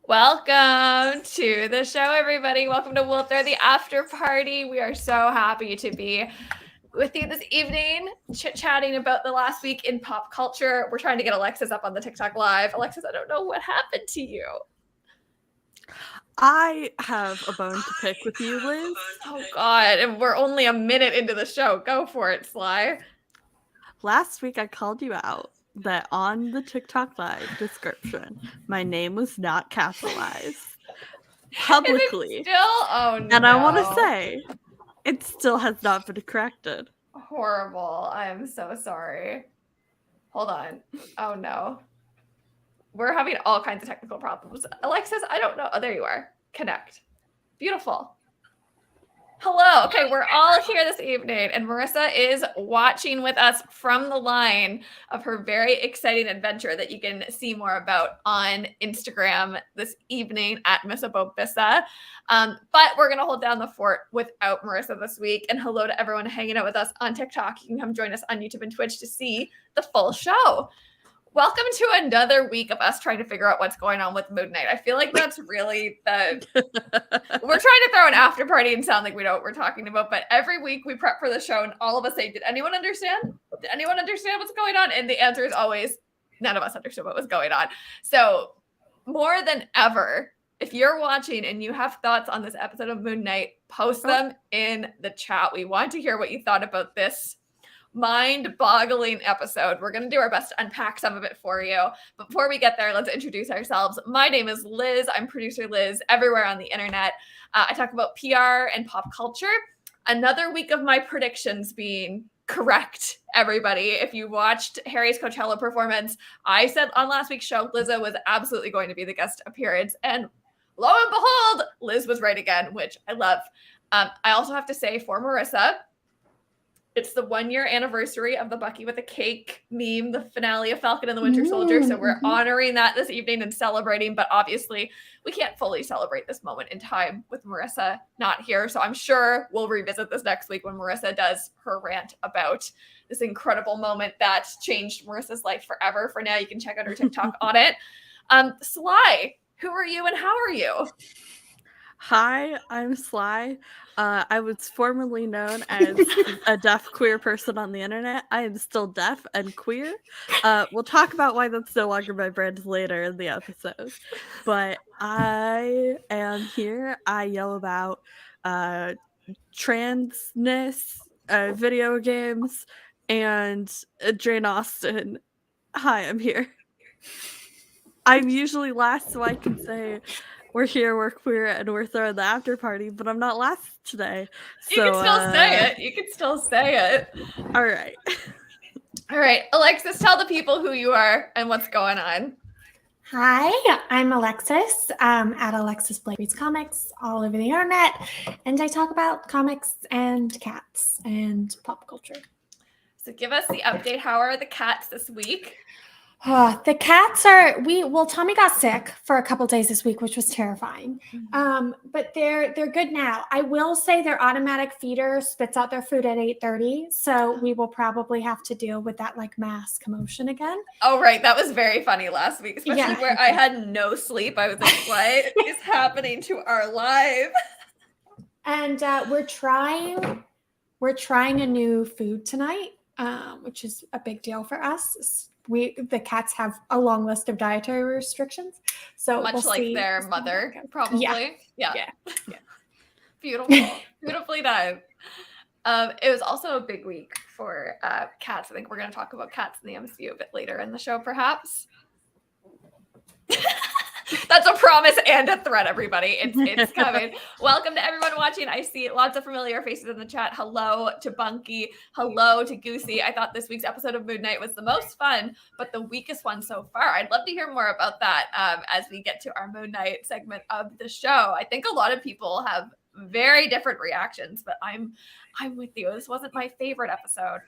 Welcome to the show, everybody. Welcome to We'll Throw the After Party. We are so happy to be with you this evening, chit-chatting about the last week in pop culture. We're trying to get Alexis up on the TikTok Live. Alexis, I don't know what happened to you. I have a bone to pick with you, Liz. Oh, God. And we're only a minute into the show. Go for it, Sly. Last week I called you out that on the TikTok Live description, my name was not capitalized publicly. Still? Oh, no. And I want to say, it still has not been corrected. Horrible. I'm so sorry. Hold on. Oh, no. We're having all kinds of technical problems. Alexis, I don't know. Oh, there you are. Connect. Beautiful. Hello. Okay, we're all here this evening, and Marissa is watching with us from the line of her very exciting adventure that you can see more about on Instagram this evening at Miss Abobissa. But we're going to hold down the fort without Marissa this week. And hello to everyone hanging out with us on TikTok. You can come join us on YouTube and Twitch to see the full show. Welcome to another week of us trying to figure out what's going on with Moon Knight. I feel like that's really the... We're trying to throw an after party and sound like we know what we're talking about, but every week we prep for the show and all of us say, did anyone understand? Did anyone understand what's going on? And the answer is always, none of us understood what was going on. So more than ever, if you're watching and you have thoughts on this episode of Moon Knight, post them in the chat. We want to hear what you thought about this mind-boggling episode. We're going to do our best to unpack some of it for you. But before we get there, let's introduce ourselves. My name is Liz. I'm producer Liz everywhere on the internet. I talk about PR and pop culture. Another week of my predictions being correct, everybody. If you watched Harry's Coachella performance, I said on last week's show, Lizzo was absolutely going to be the guest appearance. And lo and behold, Liz was right again, which I love. I also have to say for Marissa, it's the 1-year anniversary of the Bucky with a cake meme, the finale of Falcon and the Winter Soldier. So we're honoring that this evening and celebrating. But obviously, we can't fully celebrate this moment in time with Marissa not here. So I'm sure we'll revisit this next week when Marissa does her rant about this incredible moment that changed Marissa's life forever. For now, you can check out her TikTok on it. Sly, who are you and how are you? Hi, I'm Sly. I was formerly known as a deaf queer person on the internet. I am still deaf and queer. We'll talk about why that's no longer my brand later in the episode. But I am here. I yell about transness, video games, and Jane Austen. Hi, I'm here. I'm usually last, so I can say we're here, we're queer, and we're throwing the after party, but I'm not last today. So, you can still say it. You can still say it. All right. All right. Alexis, tell the people who you are and what's going on. Hi, I'm Alexis at Alexis Blake Reads Comics all over the internet, and I talk about comics and cats and pop culture. So give us the update. How are the cats this week? The cats are, Tommy got sick for a couple days this week, which was terrifying. But they're good now. I will say their automatic feeder spits out their food at 8:30. So we will probably have to deal with that like mass commotion again. Oh, right. That was very funny last week, especially where I had no sleep. I was like, what is happening to our live? And we're trying a new food tonight, which is a big deal for us. The cats have a long list of dietary restrictions, so much like their mother, probably. Yeah. Beautifully done. It was also a big week for cats. I think we're going to talk about cats in the MCU a bit later in the show, perhaps. That's a promise and a threat, everybody. It's coming. Welcome to everyone watching. I see lots of familiar faces in the chat. Hello to Bunky. Hello to Goosey. I thought this week's episode of Moon Knight was the most fun, but the weakest one so far. I'd love to hear more about that as we get to our Moon Knight segment of the show. I think a lot of people have very different reactions, but I'm with you. This wasn't my favorite episode.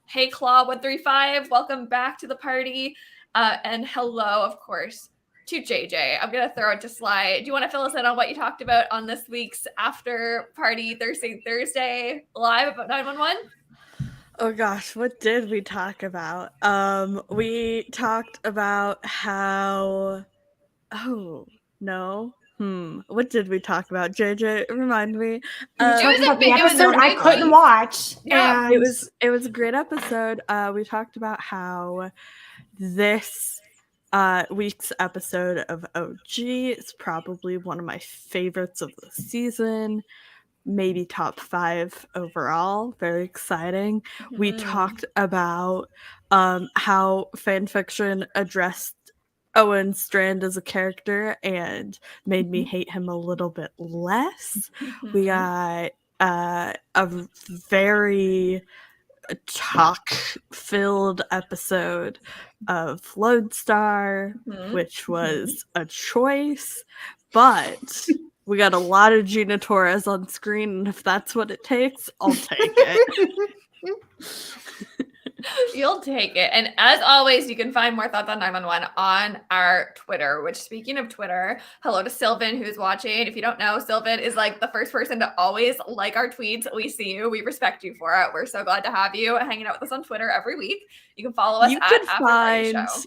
Hey, Claw135. Welcome back to the party. And hello, of course, to JJ. I'm going to throw it to Sly. Do you want to fill us in on what you talked about on this week's after party Thursday live about 911? Oh gosh, what did we talk about? We talked about how No. What did we talk about? JJ, remind me. We talked about the it was a episode I great couldn't one. watch. Yeah. and It was a great episode. We talked about how this week's episode of OG is probably one of my favorites of the season. Maybe top 5 overall. Very exciting. We talked about how fanfiction addressed Owen Strand as a character and made me hate him a little bit less. We got a very talk-filled episode of Lone Star, which was a choice, but we got a lot of Gina Torres on screen, and if that's what it takes, I'll take it. You'll take it. And as always, you can find more thoughts on 911 on our Twitter, which, speaking of Twitter, hello to Sylvan who's watching. If you don't know, Sylvan is like the first person to always like our tweets. We see you. We respect you for it. We're so glad to have you hanging out with us on Twitter every week. You can follow us You at can After Party find Show.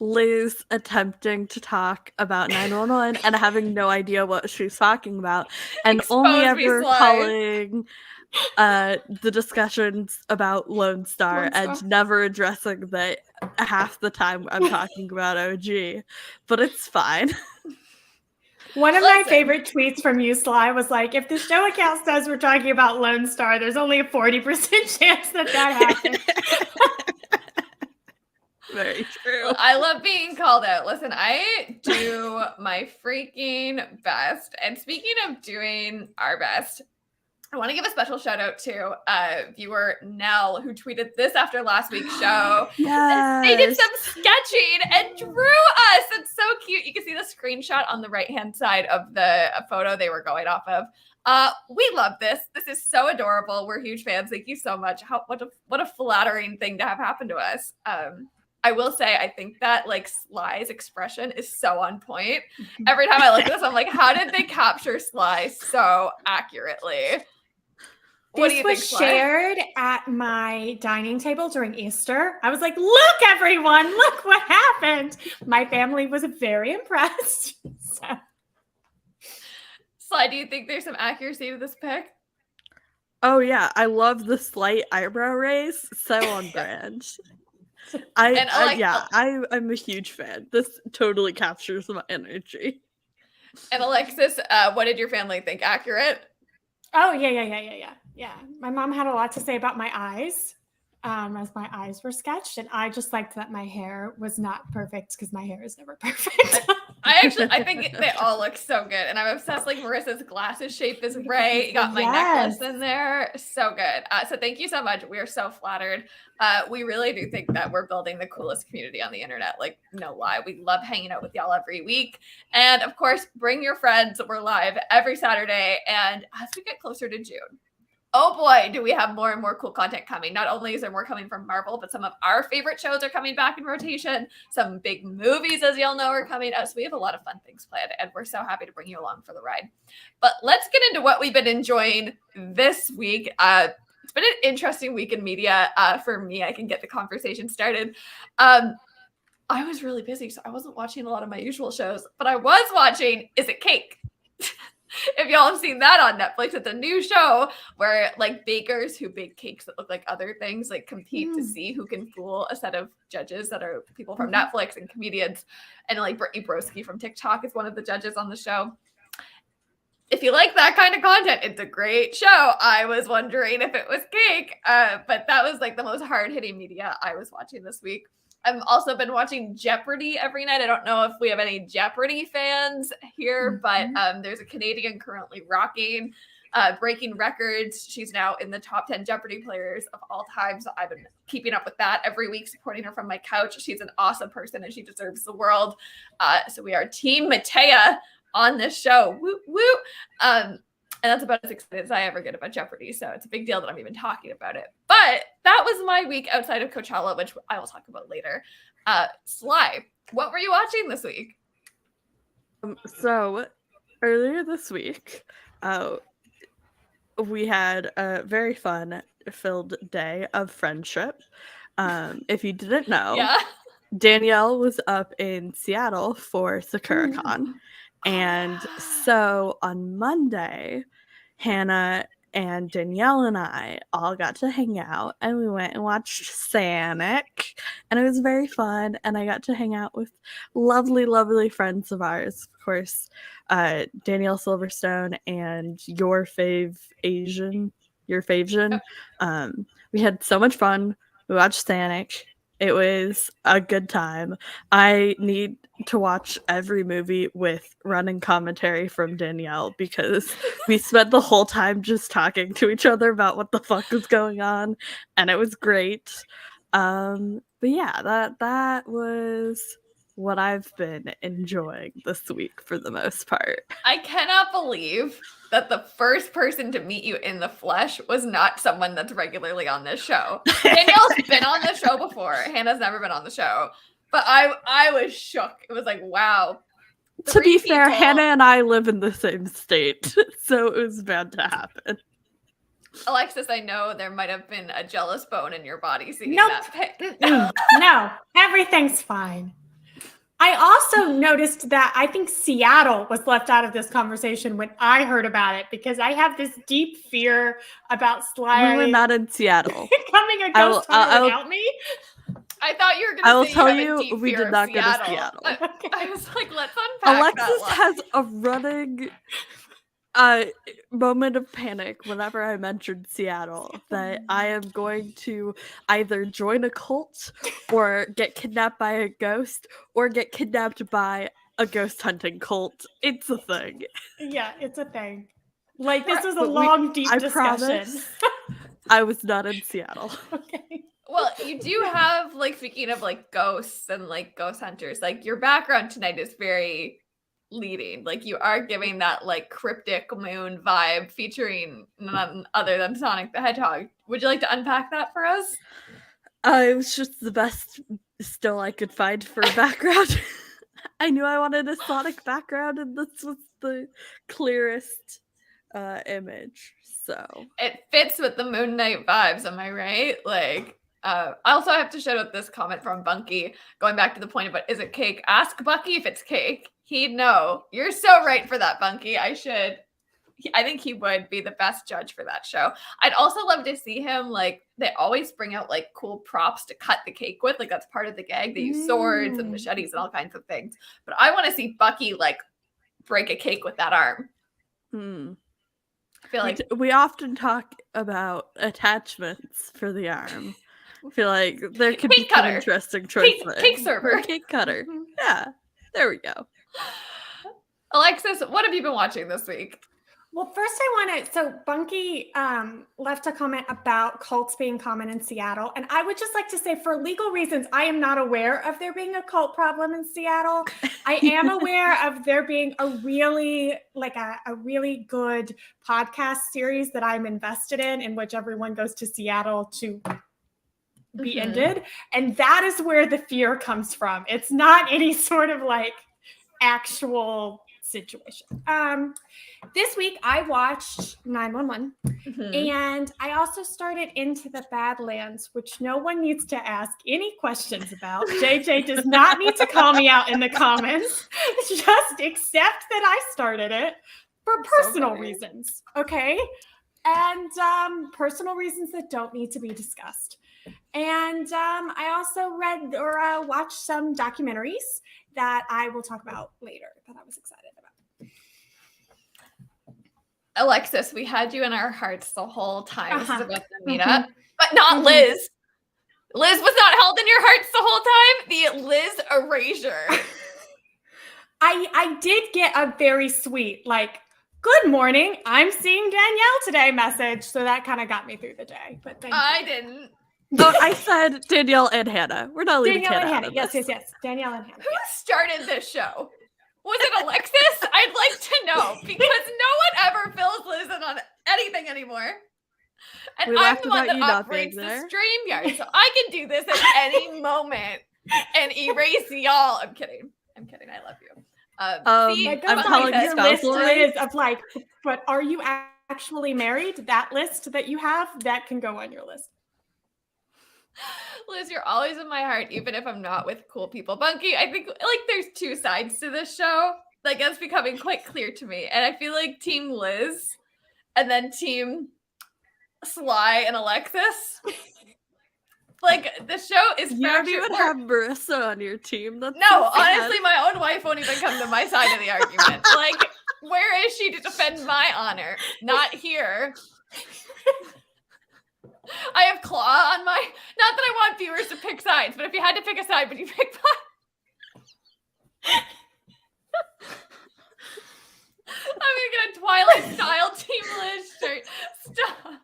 Liz attempting to talk about 911 and having no idea what she's talking about, and only Expose me, ever Sly. calling the discussions about Lone Star Lone Star. and never addressing that half the time I'm talking about OG, but it's fine. One of my Listen. favorite tweets from you, Sly, was like, if the show account says we're talking about Lone Star, there's only a 40% chance that happens. Very true. I love being called out. Listen, I do my freaking best. And speaking of doing our best, I want to give a special shout out to viewer Nell, who tweeted this after last week's show. Yes. They did some sketching and drew us. It's so cute. You can see the screenshot on the right-hand side of the photo they were going off of. We love this. This is so adorable. We're huge fans. Thank you so much. What a flattering thing to have happen to us. I will say, I think that like Sly's expression is so on point. Every time I look at this, I'm like, how did they capture Sly so accurately? What do This you think, was Sly? shared at my dining table during Easter. I was like, look, everyone, look what happened. My family was very impressed. So. Sly, do you think there's some accuracy to this pic? Oh yeah, I love the slight eyebrow raise. So on brand. I'm a huge fan. This totally captures my energy. And Alexis, what did your family think? Accurate? Oh, yeah. My mom had a lot to say about my eyes, as my eyes were sketched. And I just liked that my hair was not perfect because my hair is never perfect. I think they all look so good. And I'm obsessed. Like Marissa's glasses shape is right. You got my necklace in there. So good. So thank you so much. We are so flattered. We really do think that we're building the coolest community on the internet. Like, no lie. We love hanging out with y'all every week. And of course, bring your friends. We're live every Saturday. And as we get closer to June, oh boy, do we have more and more cool content coming. Not only is there more coming from Marvel, but some of our favorite shows are coming back in rotation. Some big movies, as y'all know, are coming out. So we have a lot of fun things planned, and we're so happy to bring you along for the ride. But let's get into what we've been enjoying this week. It's been an interesting week in media for me. I can get the conversation started. I was really busy, so I wasn't watching a lot of my usual shows, but I was watching Is It Cake? If y'all have seen that on Netflix, it's a new show where like bakers who bake cakes that look like other things like compete to see who can fool a set of judges that are people from Netflix and comedians. And like Brittany Broski from TikTok is one of the judges on the show. If you like that kind of content, it's a great show. I was wondering if it was cake, but that was like the most hard-hitting media I was watching this week. I've also been watching Jeopardy every night. I don't know if we have any Jeopardy fans here, but there's a Canadian currently breaking records. She's now in the top 10 Jeopardy players of all time. So I've been keeping up with that every week, supporting her from my couch. She's an awesome person and she deserves the world. So we are Team Matea on this show. Woo, woo. And that's about as excited as I ever get about Jeopardy. So it's a big deal that I'm even talking about it. But that was my week outside of Coachella, which I will talk about later. Sly, what were you watching this week? So earlier this week, we had a very fun-filled day of friendship. If you didn't know, Danielle was up in Seattle for SakuraCon. And so on Monday, Hannah and Danielle and I all got to hang out, and we went and watched Sonic, and it was very fun. And I got to hang out with lovely, lovely friends of ours, of course, Danielle Silverstone and your favesion. We had so much fun. We watched Sonic. It was a good time. I need to watch every movie with running commentary from Danielle because we spent the whole time just talking to each other about what the fuck was going on, and it was great. But yeah, that was what I've been enjoying this week for the most part. I cannot believe that the first person to meet you in the flesh was not someone that's regularly on this show. Danielle's been on the show before. Hannah's never been on the show. But I was shook. It was like, wow. To be fair, Hannah and I live in the same state, so it was bound to happen. Alexis, I know there might have been a jealous bone in your body seeing Nope. that. No, everything's fine. I also noticed that I think Seattle was left out of this conversation when I heard about it because I have this deep fear about Sly. We were not in Seattle. Becoming a ghost hunter without me. I thought you were going to say I will tell you you, we did not go to Seattle. I was like, let's unpack Alexis has a running moment of panic whenever I mentioned Seattle that I am going to either join a cult or get kidnapped by a ghost or get kidnapped by a ghost hunting cult. It's a thing. Yeah, it's a thing. Like, this was a long, deep discussion. Promise, I was not in Seattle. Okay. Well, you do have, like, speaking of, like, ghosts and, like, ghost hunters, like, your background tonight is very leading. Like, you are giving that, like, cryptic moon vibe featuring none other than Sonic the Hedgehog. Would you like to unpack that for us? It was just the best still I could find for a background. I knew I wanted a Sonic background, and this was the clearest image. So it fits with the Moon Knight vibes, am I right? Like, I also have to shout out this comment from Bucky, going back to the point about is it cake? Ask Bucky if it's cake. He'd know. You're so right for that, Bucky. I think he would be the best judge for that show. I'd also love to see him, like, they always bring out, like, cool props to cut the cake with. Like, that's part of the gag. They use swords and machetes and all kinds of things. But I want to see Bucky, like, break a cake with that arm. I feel like we often talk about attachments for the arm. I feel like there could be some interesting choices. Cake server. Cake cutter. Yeah. There we go. Alexis, what have you been watching this week? Well, first I want to, so Bunky left a comment about cults being common in Seattle. And I would just like to say, for legal reasons, I am not aware of there being a cult problem in Seattle. I am aware of there being a really, like a really good podcast series that I'm invested in which everyone goes to Seattle to be ended. And that is where the fear comes from. It's not any sort of like actual situation. This week I watched 911 and I also started Into the Badlands, which no one needs to ask any questions about. JJ does not need to call me out in the comments. Just accept that I started it for personal reasons. Okay. And personal reasons that don't need to be discussed. And I also read or watched some documentaries that I will talk about later that I was excited about. Alexis, we had you in our hearts the whole time. This is about the meetup, but not Liz. Liz was not held in your hearts the whole time. The Liz erasure. I did get a very sweet, like, good morning, I'm seeing Danielle today message. So that kind of got me through the day. But I didn't. Oh, I said Danielle and Hannah. We're not leaving Danielle Hannah. and Hannah. Yes. Danielle and Hannah. Who started this show? Was it Alexis? I'd like to know because no one ever fills Liz in on anything anymore. And I'm the one that operates the StreamYard, so I can do this at any moment and erase y'all. I'm kidding. I love you. I'm telling your list is of like, but are you actually married? That list that you have, that can go on your list. Liz, you're always in my heart, even if I'm not with cool people. Bunky, I think like there's two sides to this show. Like, that's becoming quite clear to me. And I feel like Team Liz and then Team Sly and Alexis. Like, the show is You don't even have Marissa on your team. That's No, so sad. honestly, my own wife won't even come to my side of the argument. Like, where is she to defend my honor? Not here. I have Claw on my... Not that I want viewers to pick sides, but if you had to pick a side, would you pick mine? I'm gonna get a Twilight-style Team Liz shirt. Stop.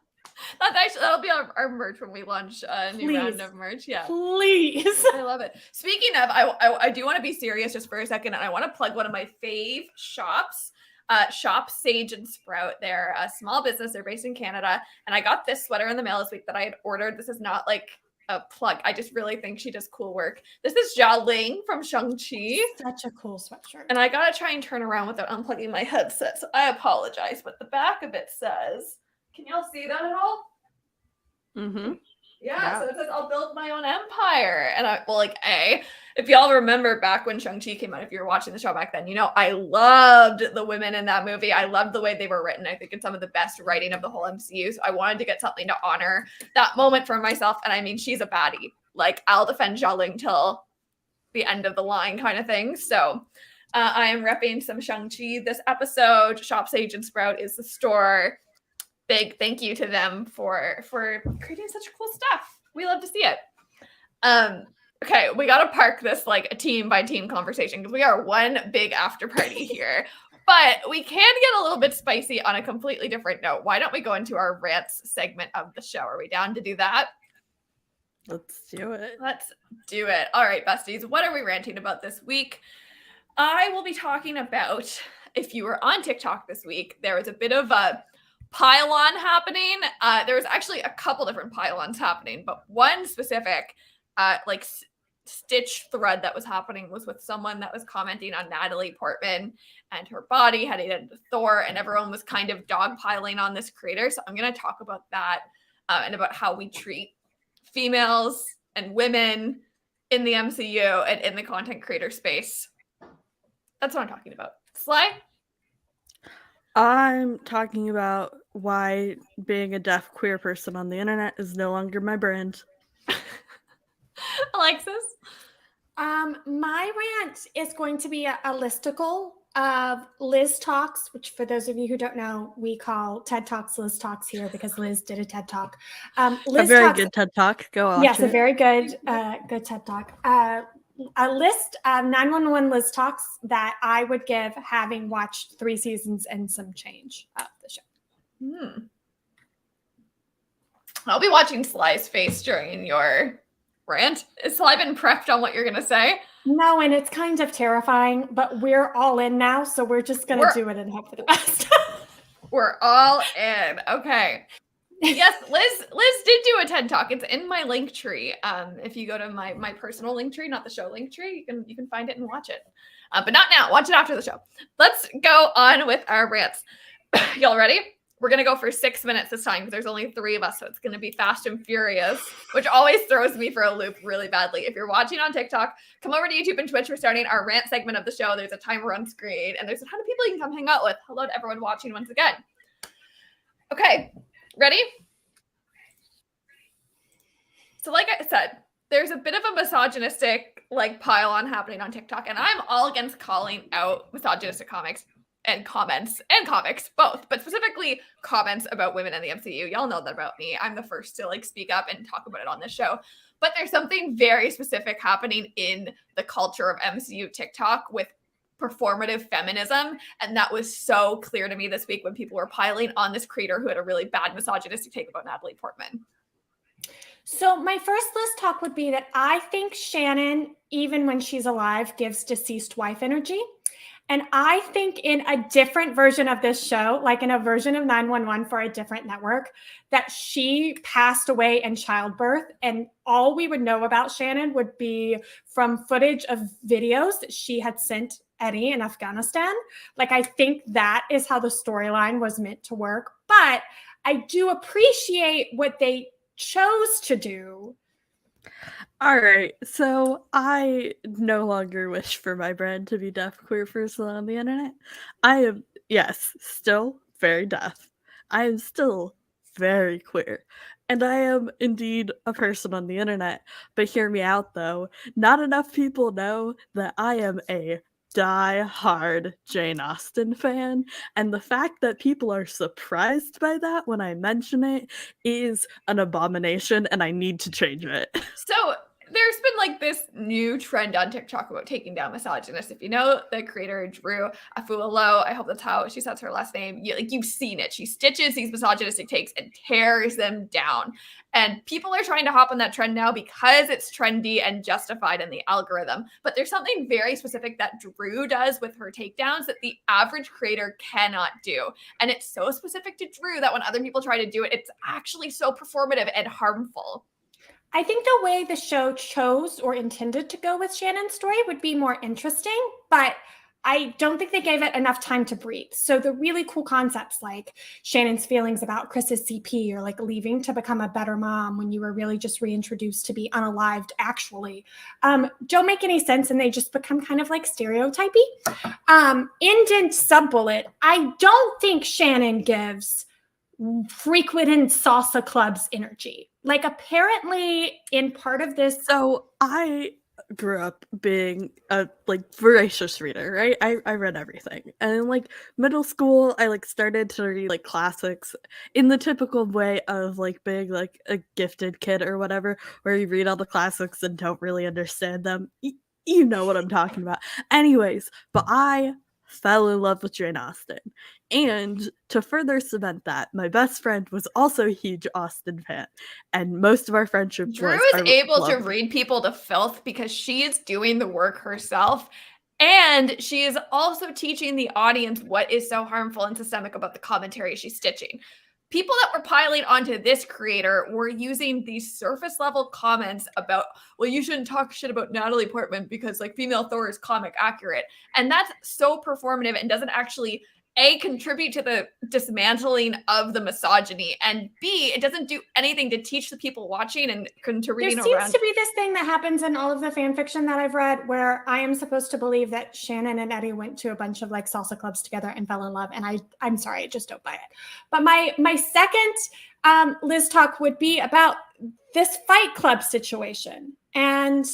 That'll be our merch when we launch a new round of merch. Yeah, please. I love it. Speaking of, I do want to be serious just for a second, and I want to plug one of my fave shops. Shop Sage and Sprout. They're a small business. They're based in Canada, and I got this sweater in the mail this week that I had ordered. This is not like a plug. I just really think she does cool work. This is Jia Ling from Shang-Chi. Such a cool sweatshirt. And I gotta try and turn around without unplugging my headset, so I apologize. But the back of it says, can y'all see that at all? Mm-hmm. Yeah, so it says, I'll build my own empire. And if y'all remember back when Shang-Chi came out, if you were watching the show back then, you know, I loved the women in that movie. I loved the way they were written. I think it's some of the best writing of the whole MCU. So I wanted to get something to honor that moment for myself. And I mean, she's a baddie. Like, I'll defend Jia Ling till the end of the line kind of thing. So I am repping some Shang-Chi this episode. Shop Sage and Sprout is the store. Big thank you to them for creating such cool stuff. We love to see it. Okay, we got to park this like a team by team conversation because we are one big after party here. But we can get a little bit spicy on a completely different note. Why don't we go into our rants segment of the show? Are we down to do that? Let's do it. Let's do it. All right, besties, what are we ranting about this week? I will be talking about, if you were on TikTok this week, there was a bit of a pile-on happening. There was actually a couple different pile-ons happening, but one specific stitch thread that was happening was with someone that was commenting on Natalie Portman and her body heading into Thor, and everyone was kind of dogpiling on this creator. So I'm going to talk about that and about how we treat females and women in the MCU and in the content creator space. That's what I'm talking about. Sly? I'm talking about why being a deaf queer person on the internet is no longer my brand. Alexis? My rant is going to be a listicle of Liz Talks, which for those of you who don't know, we call TED Talks Liz Talks here because Liz did a TED Talk. Liz a very Talks, good TED Talk. Go on. Yes, a very good TED Talk. A list of 911 Liz Talks that I would give having watched 3 seasons and some change of the show. I'll be watching Sly's face during your rant. Is Sly been prepped on what you're going to say? No, and it's kind of terrifying, but we're all in now, so we're just going to do it and hope for the best. We're all in. Okay. Yes, Liz did do a TED Talk. It's in my link tree. If you go to my personal link tree, not the show link tree, you can find it and watch it. But not now. Watch it after the show. Let's go on with our rants. Y'all ready? We're going to go for 6 minutes this time because there's only 3 of us, so it's going to be fast and furious, which always throws me for a loop really badly. If you're watching on TikTok, come over to YouTube and Twitch. We're starting our rant segment of the show. There's a timer on screen, and there's a ton of people you can come hang out with. Hello to everyone watching once again. Okay, ready? So like I said, there's a bit of a misogynistic pile-on happening on TikTok, and I'm all against calling out misogynistic comics and comments and comics, both, but specifically comments about women in the MCU. Y'all know that about me. I'm the first to speak up and talk about it on this show. But there's something very specific happening in the culture of MCU TikTok with performative feminism. And that was so clear to me this week when people were piling on this creator who had a really bad misogynistic take about Natalie Portman. So my first Liz Talk would be that I think Shannon, even when she's alive, gives deceased wife energy. And I think in a different version of this show, like in a version of 911 for a different network, that she passed away in childbirth. And all we would know about Shannon would be from footage of videos that she had sent Eddie in Afghanistan. I think that is how the storyline was meant to work. But I do appreciate what they chose to do All right, so I no longer wish for my brand to be deaf queer person on the internet. I am, yes, still very deaf. I am still very queer. And I am indeed a person on the internet. But hear me out though. Not enough people know that I am a die-hard Jane Austen fan. And the fact that people are surprised by that when I mention it is an abomination, and I need to change it. So there's been like this new trend on TikTok about taking down misogynists. If you know the creator Drew Afualo, I hope that's how she says her last name. You've seen it. She stitches these misogynistic takes and tears them down. And people are trying to hop on that trend now because it's trendy and justified in the algorithm. But there's something very specific that Drew does with her takedowns that the average creator cannot do. And it's so specific to Drew that when other people try to do it, it's actually so performative and harmful. I think the way the show chose or intended to go with Shannon's story would be more interesting, but I don't think they gave it enough time to breathe. So the really cool concepts like Shannon's feelings about Chris's CP, or like leaving to become a better mom when you were really just reintroduced to be unalived actually, don't make any sense, and they just become kind of like stereotypy. Indent sub-bullet, I don't think Shannon gives frequenting salsa clubs energy. Like apparently in part of this. So I grew up being a like voracious reader, right? I read everything. And in like middle school, I like started to read like classics in the typical way of like being like a gifted kid or whatever, where you read all the classics and don't really understand them. You know what I'm talking about. Anyways, but I fell in love with Jane Austen. And to further cement that, my best friend was also a huge Austen fan, and most of our friendship Drew was is able to read people to filth because she is doing the work herself. And she is also teaching the audience what is so harmful and systemic about the commentary she's stitching. People that were piling onto this creator were using these surface level comments about, well, you shouldn't talk shit about Natalie Portman because like female Thor is comic accurate. And that's so performative and doesn't actually contribute to the dismantling of the misogyny, and B, it doesn't do anything to teach the people watching and to reading There seems around. to be this thing that happens in all of the fan fiction that I've read where I am supposed to believe that Shannon and Eddie went to a bunch of like salsa clubs together and fell in love. And I'm sorry, I just don't buy it. But my second Liz talk would be about this Fight Club situation and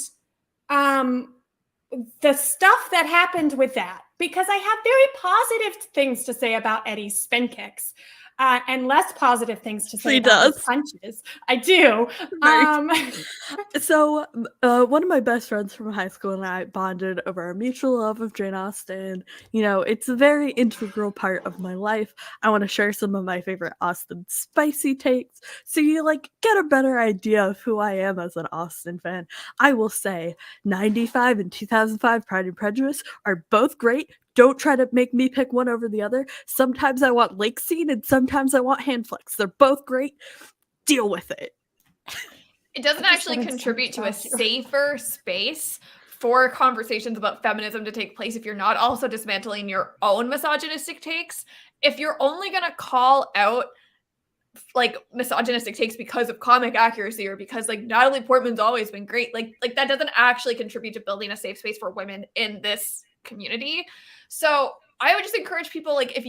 the stuff that happened with that, because I have very positive things to say about Eddie's spin kicks and less positive things to say about his punches. I do. So one of my best friends from high school and I bonded over our mutual love of Jane Austen. You know, it's a very integral part of my life. I want to share some of my favorite Austen spicy takes so you like get a better idea of who I am as an Austen fan. I will say 95 and 2005 Pride and Prejudice are both great. Don't try to make me pick one over the other. Sometimes I want lake scene and sometimes I want hand flex. They're both great. Deal with it. It doesn't actually contribute to a safer space for conversations about feminism to take place if you're not also dismantling your own misogynistic takes. If you're only going to call out like misogynistic takes because of comic accuracy or because like Natalie Portman's always been great, like that doesn't actually contribute to building a safe space for women in this community. So I would just encourage people, like if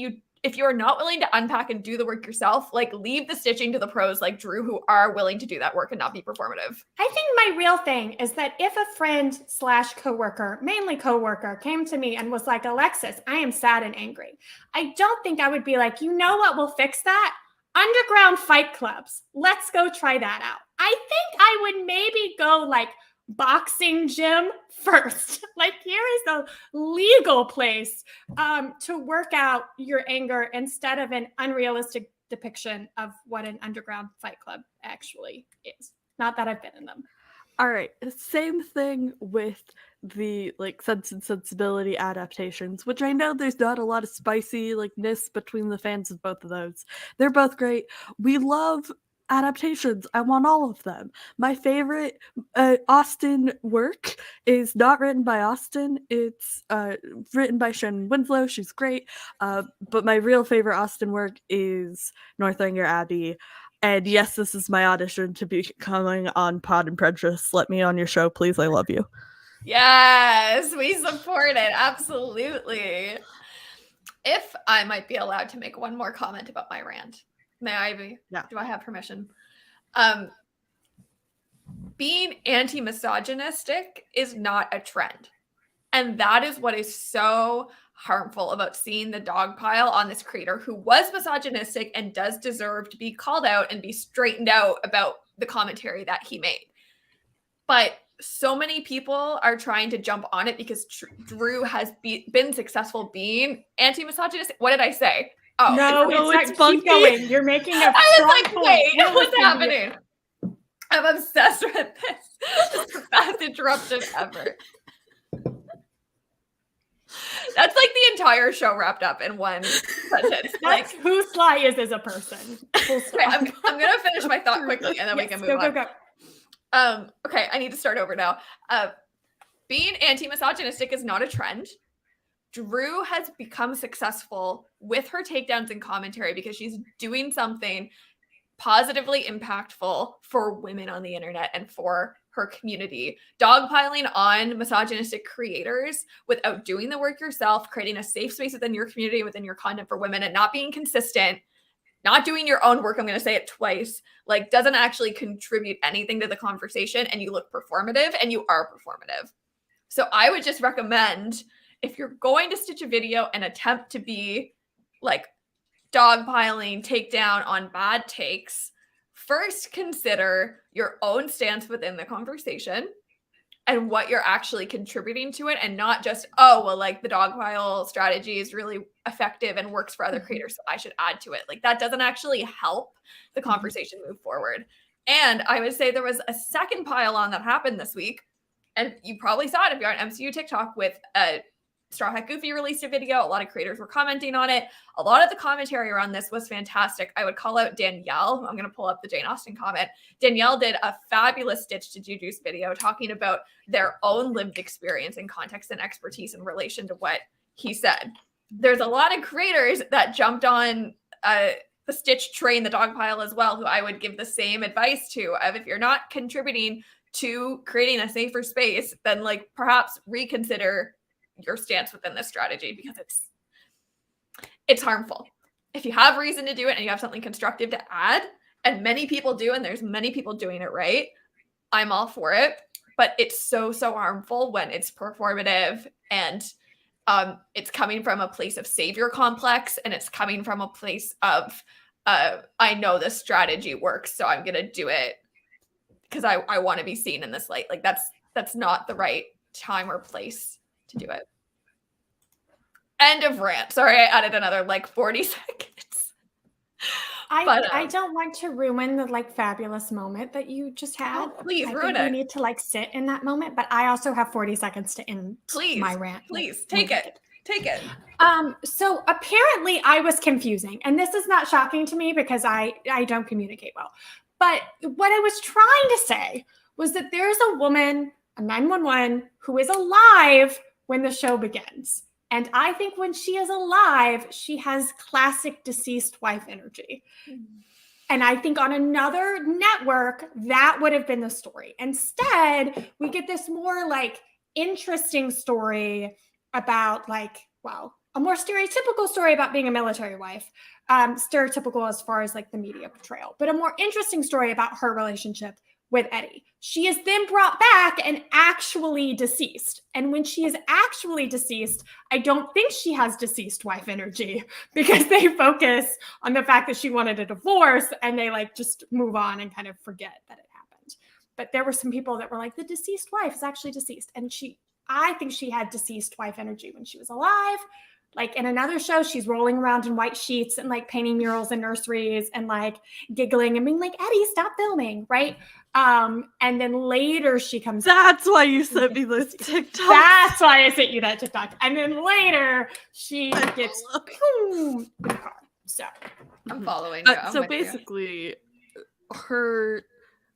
you're not willing to unpack and do the work yourself, like leave the stitching to the pros like Drew who are willing to do that work and not be performative. I think my real thing is that if a friend / coworker, mainly coworker, came to me and was like, Alexis, I am sad and angry, I don't think I would be like, you know what will fix that? Underground fight clubs. Let's go try that out. I think I would maybe go like boxing gym first. Like here is a legal place to work out your anger instead of an unrealistic depiction of what an underground fight club actually is. Not that I've been in them. All right, same thing with the like Sense and Sensibility adaptations, which I know there's not a lot of spicy likeness between the fans of both of those. They're both great. We love adaptations. I want all of them. My favorite Austen work is not written by Austen. It's written by Shannon Winslow. She's great. But my real favorite Austen work is Northanger Abbey. And yes, this is my audition to be coming on Pod and Prejudice. Let me on your show, please. I love you. Yes, we support it. Absolutely. If I might be allowed to make one more comment about my rant, may I be? Yeah. Do I have permission? Being anti-misogynistic is not a trend. And that is what is so harmful about seeing the dog pile on this creator who was misogynistic and does deserve to be called out and be straightened out about the commentary that he made. But so many people are trying to jump on it because Drew has been successful being anti-misogynist. What did I say? Oh, no, it's Bucky. Keep going. You're making a I was like, point. wait, what's happening? I'm obsessed with this. This is the best interruption ever. That's like the entire show wrapped up in one sentence. That's who Sly is as a person. Okay, I'm gonna finish my thought quickly and then we can move on. Go. Okay, I need to start over now. Being anti-misogynistic is not a trend. Drew has become successful with her takedowns and commentary because she's doing something positively impactful for women on the internet and for her community. Dogpiling on misogynistic creators without doing the work yourself, creating a safe space within your community, within your content for women, and not being consistent, not doing your own work, I'm going to say it twice, like doesn't actually contribute anything to the conversation, and you look performative, and you are performative. So I would just recommend, if you're going to stitch a video and attempt to be like dogpiling, takedown on bad takes, first consider your own stance within the conversation and what you're actually contributing to it, and not just, oh, well, like the dogpile strategy is really effective and works for other creators, so I should add to it. Like that doesn't actually help the conversation move forward. And I would say there was a second pile on that happened this week, and you probably saw it if you're on MCU TikTok, with Straw Hat Goofy released a video. A lot of creators were commenting on it. A lot of the commentary around this was fantastic. I would call out Danielle. I'm going to pull up the Jane Austen comment. Danielle did a fabulous Stitch to Juju's video talking about their own lived experience and context and expertise in relation to what he said. There's a lot of creators that jumped on the Stitch train, the dog pile as well, who I would give the same advice to. If you're not contributing to creating a safer space, then like perhaps reconsider your stance within this strategy, because it's harmful. If you have reason to do it and you have something constructive to add, and many people do, and there's many people doing it right, I'm all for it. But it's so harmful when it's performative and it's coming from a place of savior complex, and it's coming from a place of I know this strategy works, so I'm gonna do it because I want to be seen in this light. Like that's not the right time or place to do it. End of rant. Sorry, I added another like 40 seconds. I don't want to ruin the like fabulous moment that you just had. Oh, please ruin it. We need to like sit in that moment, but I also have 40 seconds to end my rant. Please take it. Take it. So apparently I was confusing, and this is not shocking to me because I don't communicate well. But what I was trying to say was that there's a woman, a 911, who is alive when the show begins. And I think when she is alive, she has classic deceased wife energy. And I think on another network, that would have been the story. Instead, we get this more like interesting story about like, well, a more stereotypical story about being a military wife. Stereotypical as far as like the media portrayal, but a more interesting story about her relationship with Eddie. She is then brought back and actually deceased. And when she is actually deceased, I don't think she has deceased wife energy, because they focus on the fact that she wanted a divorce and they like just move on and kind of forget that it happened. But there were some people that were like, the deceased wife is actually deceased. And I think she had deceased wife energy when she was alive. Like in another show, she's rolling around in white sheets and like painting murals in nurseries and like giggling and being like, Eddie, stop filming, right? And then later she comes. That's why you sent me this TikTok. That's why I sent you that TikTok. And then later she gets in the car. So I'm following you. So basically,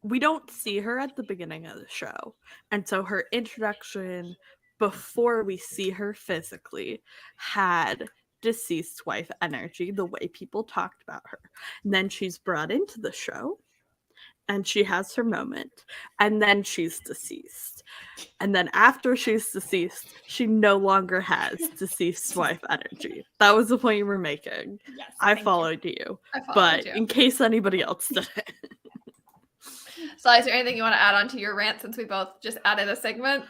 we don't see her at the beginning of the show, and so her introduction before we see her physically had deceased wife energy, the way people talked about her. And then she's brought into the show and she has her moment, and then she's deceased. And then after she's deceased, she no longer has deceased wife energy. That was the point you were making. Yes, I thank followed you. I followed But you. in case anybody else did it. So is there anything you want to add on to your rant since we both just added a segment?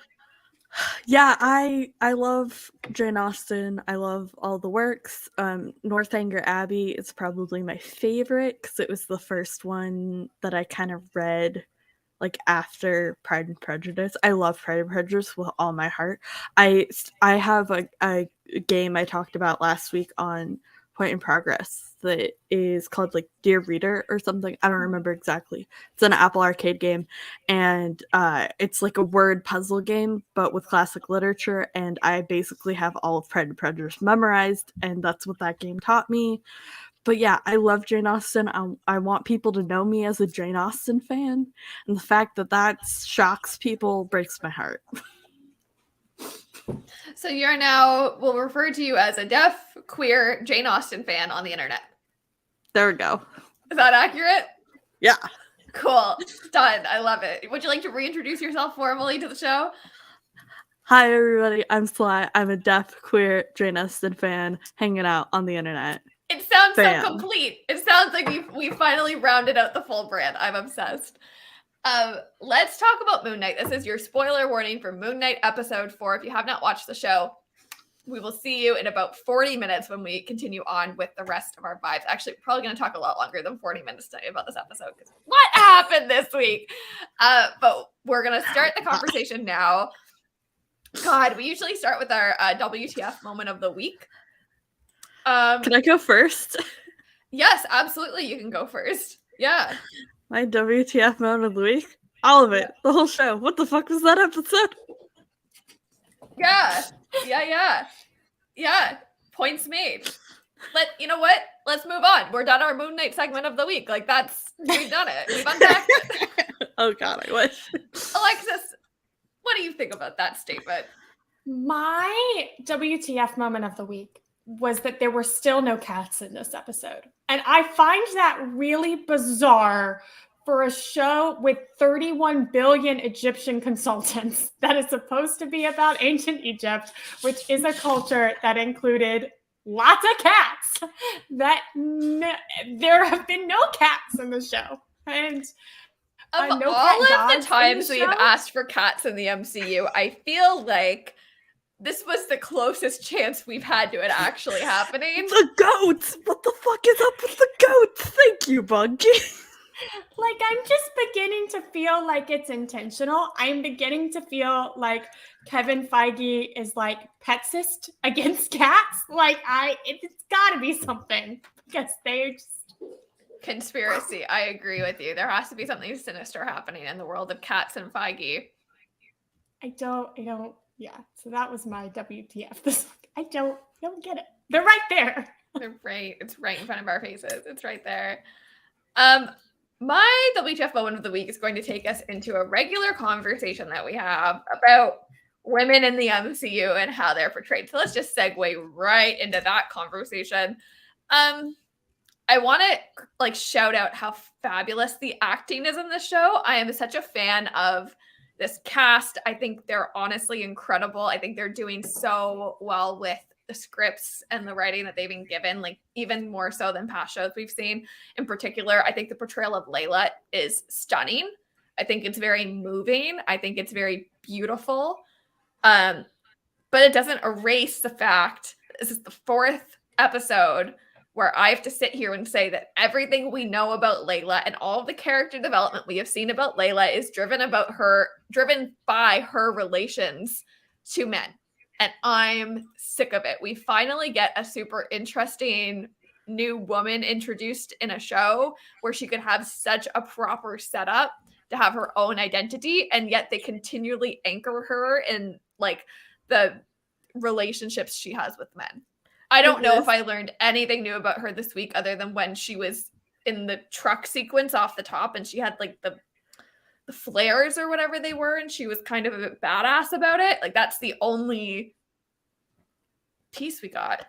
Yeah, I love Jane Austen. I love all the works. Northanger Abbey is probably my favorite because it was the first one that I kind of read like after Pride and Prejudice. I love Pride and Prejudice with all my heart. I have a game I talked about last week on Point in Progress that is called like Dear Reader or something. I don't remember exactly. It's an Apple Arcade game, and it's like a word puzzle game but with classic literature, and I basically have all of Pride and Prejudice memorized, and that's what that game taught me. But yeah, I love Jane Austen. I want people to know me as a Jane Austen fan, and the fact that that shocks people breaks my heart. So you're now, we'll refer to you as a deaf, queer Jane Austen fan on the internet. There we go. Is that accurate? Yeah. Cool. Done. I love it. Would you like to reintroduce yourself formally to the show? Hi, everybody. I'm Sly. I'm a deaf, queer Jane Austen fan hanging out on the internet. It sounds Bam. so complete. It sounds like we finally rounded out the full brand. I'm obsessed. Let's talk about Moon Knight. This is your spoiler warning for Moon Knight episode 4. If you have not watched the show, we will see you in about 40 minutes when we continue on with the rest of our vibes. Actually, we're probably going to talk a lot longer than 40 minutes today about this episode because what happened this week? But we're going to start the conversation now. God, we usually start with our WTF moment of the week. Can I go first? Yes, absolutely. You can go first. Yeah. My WTF moment of the week? All of it. The whole show. What the fuck was that episode? Yeah. Points made. You know what? Let's move on. We're done our Moon Knight segment of the week. Like we've done it. We've unpacked it. Oh God, I wish. Alexis, what do you think about that statement? My WTF moment of the week was that there were still no cats in this episode. And I find that really bizarre for a show with 31 billion Egyptian consultants that is supposed to be about ancient Egypt, which is a culture that included lots of cats. There have been no cats in the show. And Of no all cat of the dogs times in we've the show? asked for cats in the MCU, I feel like this was the closest chance we've had to it actually happening. The goats! What the fuck is up with the goats? Thank you, Bucky. Like, I'm just beginning to feel like it's intentional. I'm beginning to feel like Kevin Feige is like petsist against cats. Like, it's gotta be something because they're just... Conspiracy. I agree with you. There has to be something sinister happening in the world of cats and Feige. I don't, yeah. So that was my WTF this week. I don't get it. They're right there. They're right. It's right in front of our faces. It's right there. My WTF moment of the week is going to take us into a regular conversation that we have about women in the MCU and how they're portrayed. So let's just segue right into that conversation. I want to shout out how fabulous the acting is in this show. I am such a fan of this cast. I think they're honestly incredible. I think they're doing so well with the scripts and the writing that they've been given, like even more so than past shows we've seen. In particular, I think the portrayal of Layla is stunning. I think it's very moving. I think it's very beautiful. But it doesn't erase the fact this is the 4th episode where I have to sit here and say that everything we know about Layla and all of the character development we have seen about Layla is driven by her relations to men. And I'm sick of it. We finally get a super interesting new woman introduced in a show where she could have such a proper setup to have her own identity, and yet they continually anchor her in like the relationships she has with men. I don't know if I learned anything new about her this week other than when she was in the truck sequence off the top and she had like the flares or whatever they were, and she was kind of a bit badass about it. Like, that's the only piece we got.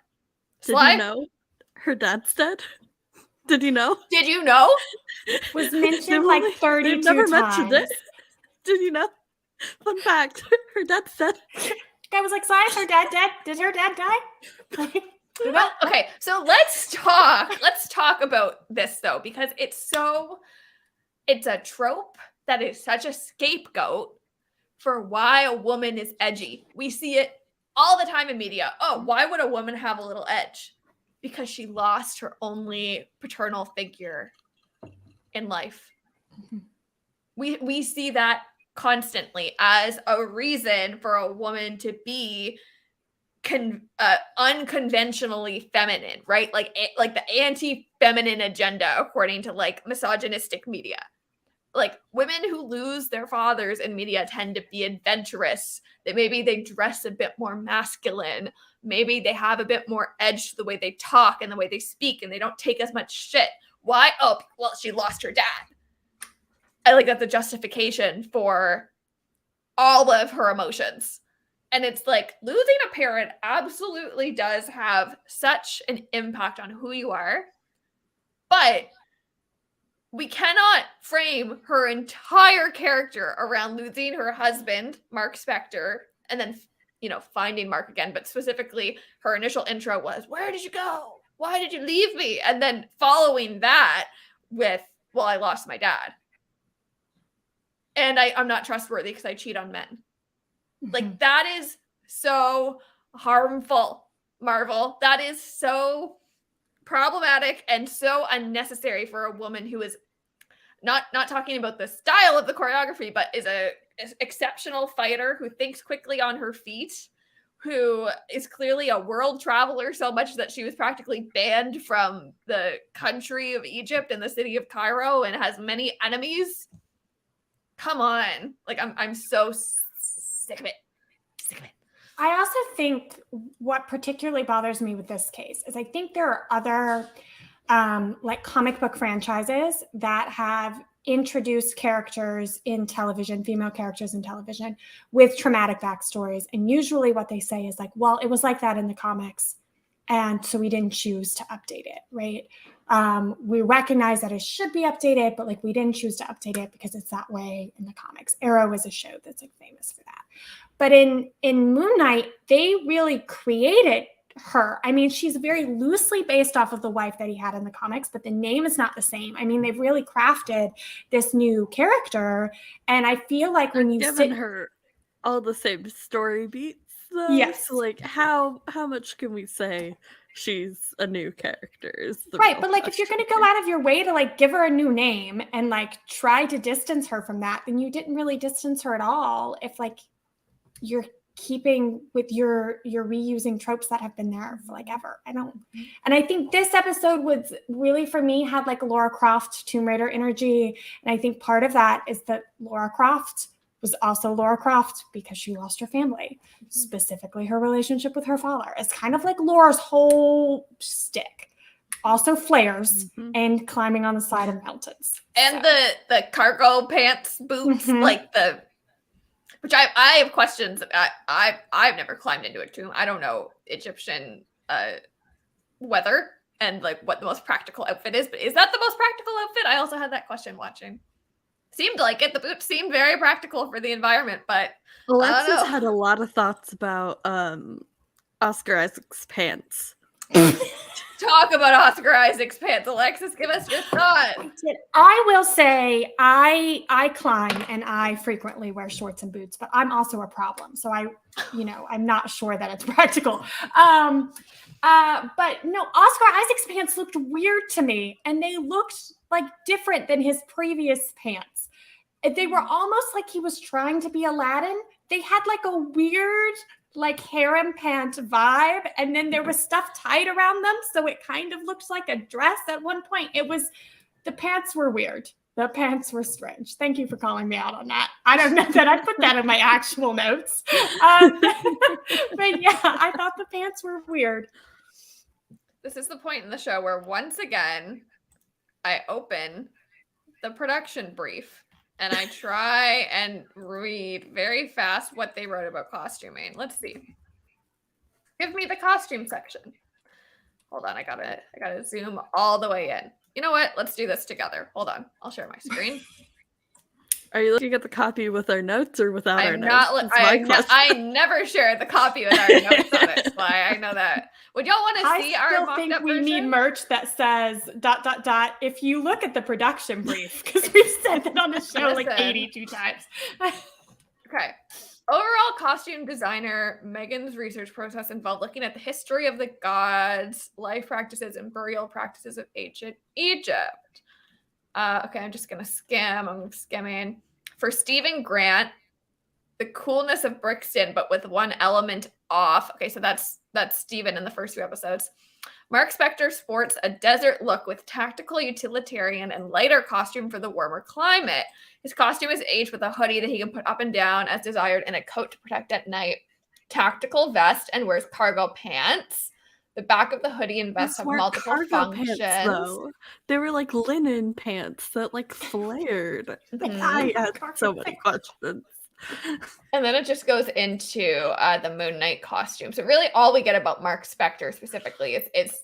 Did Sly? you know her dad's dead? Did you know? Did you know? Was mentioned like They've 32 never times. mentioned it. Did you know? Fun fact, her dad's dead. I was like, Sly, is her dad dead? Did her dad die? Well, okay, so let's talk about this though, because it's a trope that is such a scapegoat for why a woman is edgy. We see it all the time in media. Oh, why would a woman have a little edge? Because she lost her only paternal figure in life. We see that constantly as a reason for a woman to be unconventionally feminine, right? Like the anti-feminine agenda, according to like misogynistic media. Like women who lose their fathers in media tend to be adventurous. That maybe they dress a bit more masculine. Maybe they have a bit more edge to the way they talk and the way they speak, and they don't take as much shit. Why? Oh, well, she lost her dad. I like that's a justification for all of her emotions. And it's like losing a parent absolutely does have such an impact on who you are. But we cannot frame her entire character around losing her husband, Marc Spector, and then, finding Marc again. But specifically, her initial intro was, "Where did you go? Why did you leave me?" And then following that with, "Well, I lost my dad. And I'm not trustworthy because I cheat on men." Like, that is so harmful, Marvel. That is so problematic and so unnecessary for a woman who is not talking about the style of the choreography, but is a exceptional fighter who thinks quickly on her feet, who is clearly a world traveler so much that she was practically banned from the country of Egypt and the city of Cairo and has many enemies. Come on. Like, I'm so sick of it. Sick of it. I also think what particularly bothers me with this case is I think there are other like comic book franchises that have introduced characters in television, female characters in television with traumatic backstories. And usually what they say is like, well, it was like that in the comics, and so we didn't choose to update it, right? We recognize that it should be updated, but like we didn't choose to update it because it's that way in the comics. Arrow is a show that's like famous for that. But in Moon Knight, they really created her. I mean, she's very loosely based off of the wife that he had in the comics, but the name is not the same. I mean, they've really crafted this new character, and I feel like when you given her all the same story beats, though. Yes. So like, how much can we say she's a new character? Right, but like if you're going to go out of your way to like give her a new name and like try to distance her from that, then you didn't really distance her at all. If like you're keeping with your reusing tropes that have been there for like ever. And I think this episode was really, for me, had like Lara Croft Tomb Raider energy. And I think part of that is that Lara Croft was also Lara Croft because she lost her family, specifically her relationship with her father. It's kind of like Laura's whole stick. Also flares and climbing on the side of mountains. And the cargo pants boots, like which I have questions about. I've never climbed into a tomb. I don't know Egyptian weather and like what the most practical outfit is, but is that the most practical outfit? I also had that question watching. Seemed like it. The boots seemed very practical for the environment, but Alexis had a lot of thoughts about Oscar Isaac's pants. Talk about Oscar Isaac's pants, Alexis. Give us your thoughts. I will say I climb and I frequently wear shorts and boots, but I'm also a problem. So I'm not sure that it's practical. But no, Oscar Isaac's pants looked weird to me, and they looked like different than his previous pants. They were almost like he was trying to be Aladdin. They had like a weird like harem pant vibe, and then there was stuff tied around them, so it kind of looked like a dress at one point. The pants were weird. The pants were strange. Thank you for calling me out on that. I don't know that I put that in my actual notes. But yeah, I thought the pants were weird. This is the point in the show where once again I open the production brief and I try and read very fast what they wrote about costuming. Let's see. Give me the costume section. Hold on, I gotta zoom all the way in. You know what? Let's do this together. Hold on. I'll share my screen. Are you looking at the copy with our notes or without our I'm notes? not. I never share the copy with our notes on it. Why I know that. Would y'all want to see our mocked up we version? need merch that says ... If you look at the production brief, because we've said that on the show like 82 times. Okay. Overall costume designer, Megan's research process involved looking at the history of the gods, life practices, and burial practices of ancient Egypt. Okay, I'm just going to skim. I'm skimming. For Stephen Grant, the coolness of Brixton, but with one element off. Okay, so that's Stephen in the first 2 episodes. Marc Spector sports a desert look with tactical, utilitarian, and lighter costume for the warmer climate. His costume is aged with a hoodie that he can put up and down as desired and a coat to protect at night. Tactical vest and wears cargo pants. The back of the hoodie and vest have multiple functions. Pants, though. They were like linen pants that like flared. I had so many questions. And then it just goes into the Moon Knight costume. So really all we get about Marc Spector specifically is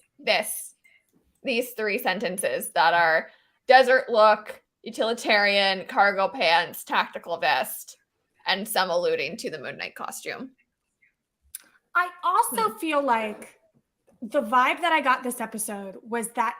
these 3 sentences that are desert look, utilitarian, cargo pants, tactical vest, and some alluding to the Moon Knight costume. I also feel like the vibe that I got this episode was that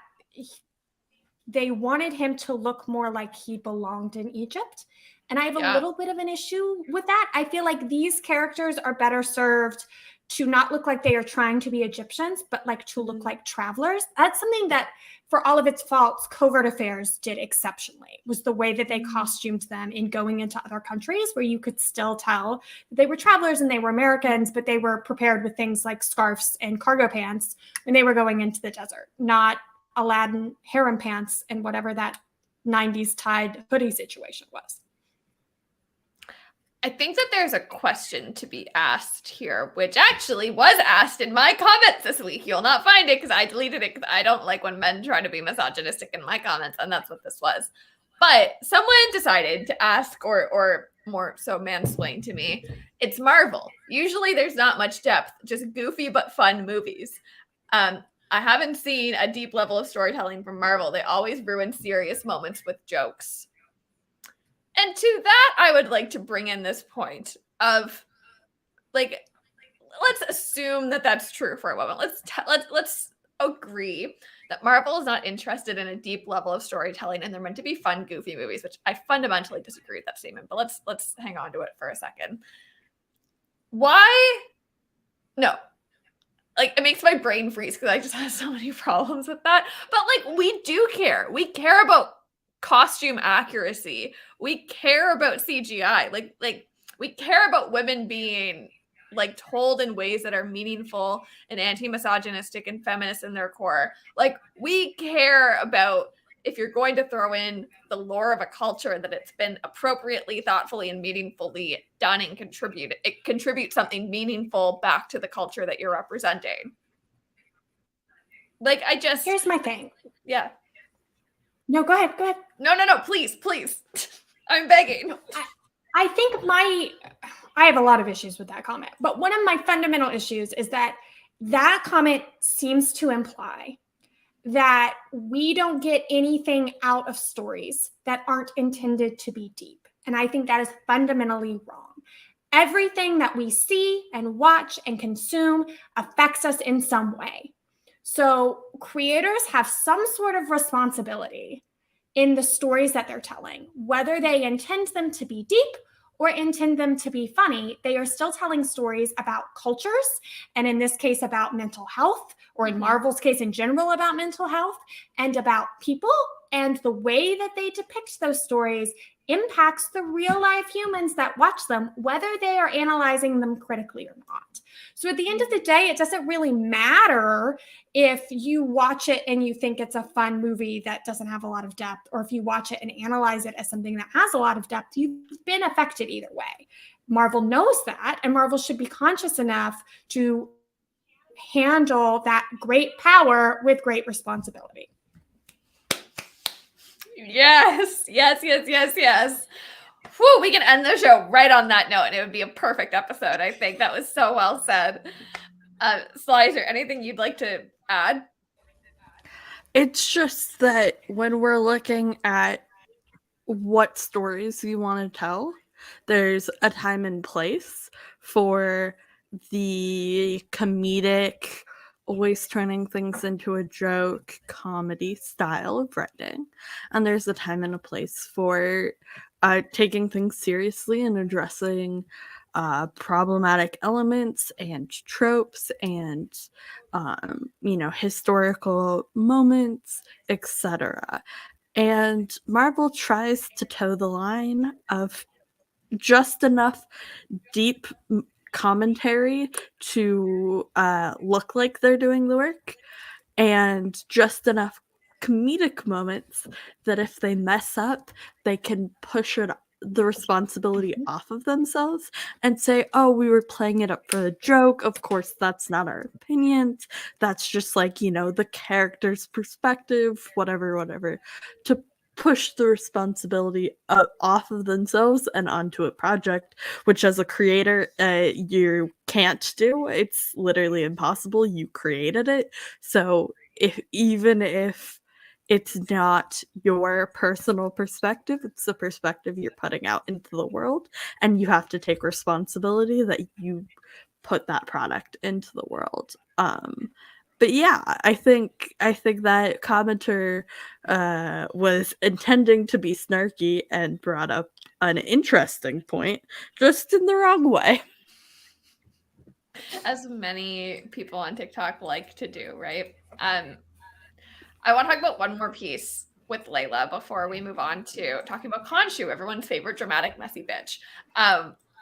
they wanted him to look more like he belonged in Egypt. And I have a little bit of an issue with that. I feel like these characters are better served to not look like they are trying to be Egyptians, but like to look like travelers. That's something that, for all of its faults, Covert Affairs did exceptionally, was the way that they costumed them in going into other countries where you could still tell they were travelers and they were Americans, but they were prepared with things like scarves and cargo pants when they were going into the desert, not Aladdin harem pants and whatever that 90s tied hoodie situation was. I think that there's a question to be asked here, which actually was asked in my comments this week. You'll not find it because I deleted it because I don't like when men try to be misogynistic in my comments, and that's what this was. But someone decided to ask, or more so mansplain to me, it's Marvel. Usually there's not much depth, just goofy but fun movies. I haven't seen a deep level of storytelling from Marvel. They always ruin serious moments with jokes. And to that, I would like to bring in this point of, like, let's assume that that's true for a moment. Let's agree that Marvel is not interested in a deep level of storytelling, and they're meant to be fun, goofy movies, which I fundamentally disagree with that statement. But let's hang on to it for a second. Why? No. Like, it makes my brain freeze because I just have so many problems with that. But like, we do care. We care about costume accuracy. We care about CGI. Like we care about women being like told in ways that are meaningful and anti-misogynistic and feminist in their core. Like, we care about, if you're going to throw in the lore of a culture, that it's been appropriately, thoughtfully, and meaningfully done and contributes something meaningful back to the culture that you're representing. Like, Here's my thing. Yeah. No, go ahead. No, please. I'm begging. I think I have a lot of issues with that comment, but one of my fundamental issues is that comment seems to imply that we don't get anything out of stories that aren't intended to be deep. And I think that is fundamentally wrong. Everything that we see and watch and consume affects us in some way. So creators have some sort of responsibility in the stories that they're telling, whether they intend them to be deep or intend them to be funny. They are still telling stories about cultures, and in this case about mental health, or in Marvel's case in general about mental health, and about people. And the way that they depict those stories impacts the real life humans that watch them, whether they are analyzing them critically or not. So at the end of the day, it doesn't really matter if you watch it and you think it's a fun movie that doesn't have a lot of depth, or if you watch it and analyze it as something that has a lot of depth. You've been affected either way. Marvel knows that, and Marvel should be conscious enough to handle that great power with great responsibility. Yes. Whew, we can end the show right on that note, and it would be a perfect episode. I think that was so well said. Sly, is there anything you'd like to add? It's just that when we're looking at what stories you want to tell, there's a time and place for the comedic, always turning things into a joke, comedy style of writing. And there's a time and a place for taking things seriously and addressing problematic elements and tropes and historical moments, etc. And Marvel tries to toe the line of just enough deep commentary to look like they're doing the work, and just enough comedic moments that if they mess up, they can push the responsibility off of themselves and say, oh, we were playing it up for a joke. Of course, that's not our opinion. That's just like, the character's perspective, whatever, to push the responsibility off of themselves and onto a project, which as a creator, you can't do. It's literally impossible. You created it. So even if it's not your personal perspective, it's the perspective you're putting out into the world, and you have to take responsibility that you put that product into the world. But yeah, I think that commenter was intending to be snarky and brought up an interesting point, just in the wrong way. As many people on TikTok like to do, right? I want to talk about one more piece with Layla before we move on to talking about Khonshu, everyone's favorite dramatic, messy bitch.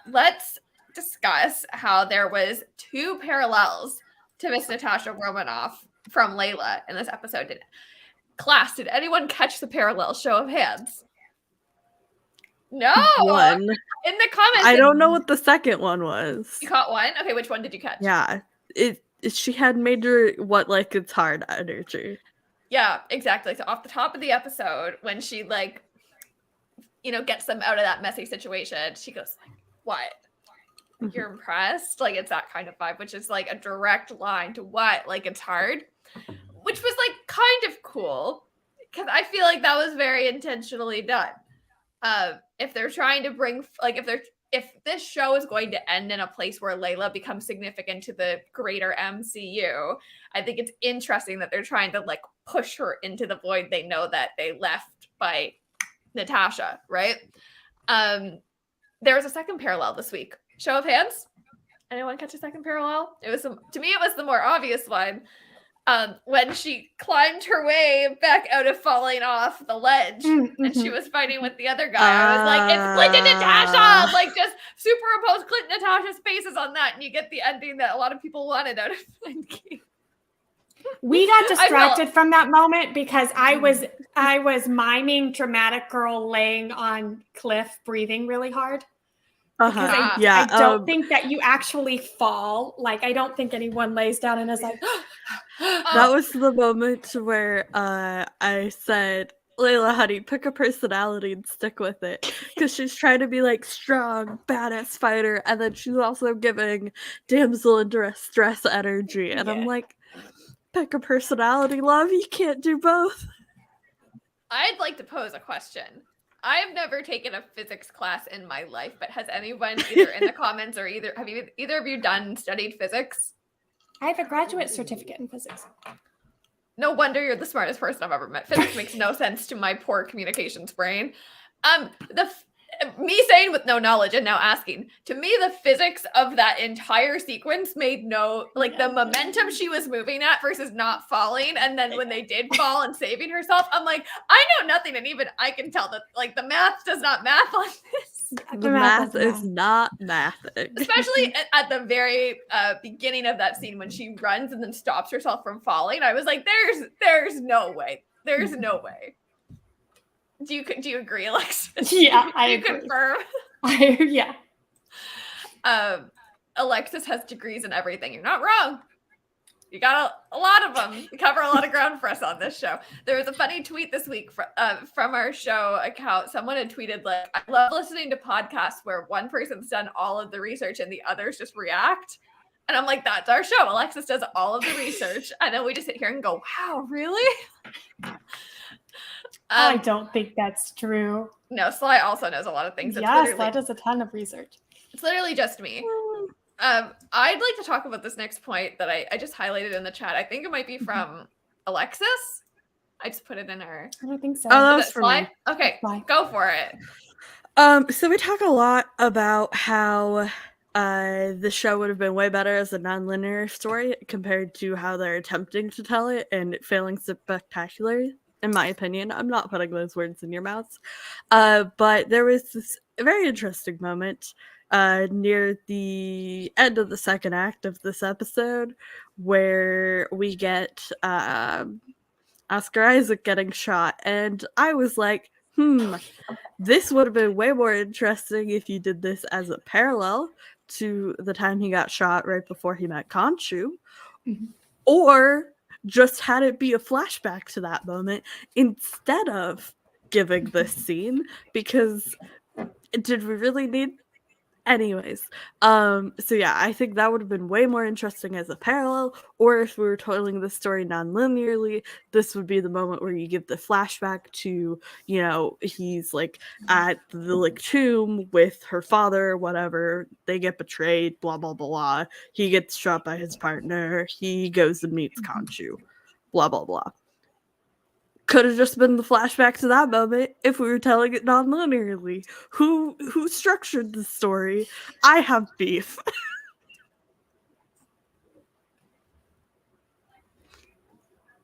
Let's discuss how there was 2 parallels to Miss Natasha Romanoff from Layla in this episode. Did anyone catch the parallel? Show of hands. No. One. In the comments. I don't know what the second one was. You caught one? Okay, which one did you catch? Yeah. She had major it's hard energy. Yeah, exactly. So off the top of the episode, when she gets them out of that messy situation, she goes like, what? You're impressed? Like, it's that kind of vibe, which is like a direct line to what? Like, it's hard, which was like kind of cool because I feel like that was very intentionally done. If they're trying to bring, if this show is going to end in a place where Layla becomes significant to the greater MCU, I think it's interesting that they're trying to like push her into the void they know that they left by Natasha, right? There was a second parallel this week. Show of hands. Anyone catch a second parallel? To me, it was the more obvious one. When she climbed her way back out of falling off the ledge and she was fighting with the other guy. I was like, it's Clint and Natasha! Like, just superimpose Clint and Natasha's faces on that and you get the ending that a lot of people wanted out of Endgame. We got distracted from that moment because I was miming dramatic girl laying on cliff breathing really hard. I don't think that you actually fall. Like, I don't think anyone lays down and is like, That was the moment where I said, Layla, honey, pick a personality and stick with it. Because she's trying to be like strong, badass fighter. And then she's also giving damsel in distress energy. And I'm like, pick a personality, love. You can't do both. I'd like to pose a question. I have never taken a physics class in my life, but has anyone either in the comments or have either of you studied physics? I have a graduate certificate in physics. No wonder you're the smartest person I've ever met. Physics makes no sense to my poor communications brain. Me saying with no knowledge and now asking, to me, the physics of that entire sequence made the momentum she was moving at versus not falling. And then when they did fall and saving herself, I'm like, I know nothing. And even I can tell that like the math does not math on this. The math is not mathing. Especially at the very beginning of that scene when she runs and then stops herself from falling. I was like, there's no way. There's no way. Do you agree, Alexis? Yeah, I agree. Confirm? Yeah. Alexis has degrees in everything. You're not wrong. You got a lot of them. You cover a lot of ground for us on this show. There was a funny tweet this week from our show account. Someone had tweeted, like, I love listening to podcasts where one person's done all of the research and the others just react. And I'm like, that's our show. Alexis does all of the research. And then we just sit here and go, wow, really? I don't think that's true. No, Sly also knows a lot of things. Yes, Sly does a ton of research. It's literally just me. I'd like to talk about this next point that I just highlighted in the chat. I think it might be from Alexis. I just put it in our... I don't think so. Oh, that was for me. Okay, Sly. go for it. So we talk a lot about how the show would have been way better as a non-linear story compared to how they're attempting to tell it and failing spectacularly, in my opinion. I'm not putting those words in your mouths. But there was this very interesting moment near the end of the second act of this episode where we get Oscar Isaac getting shot. And I was like, this would have been way more interesting if you did this as a parallel to the time he got shot right before he met Khonshu, or just had it be a flashback to that moment instead of giving this scene, because did we really need... Anyways, so yeah, I think that would have been way more interesting as a parallel, or if we were telling the story non-linearly, this would be the moment where you give the flashback to, you know, he's like at the like tomb with her father, whatever, they get betrayed, blah blah blah, he gets shot by his partner, he goes and meets Khonshu, blah blah blah. Could have just been the flashback to that moment if we were telling it non-linearly. Who structured the story? I have beef.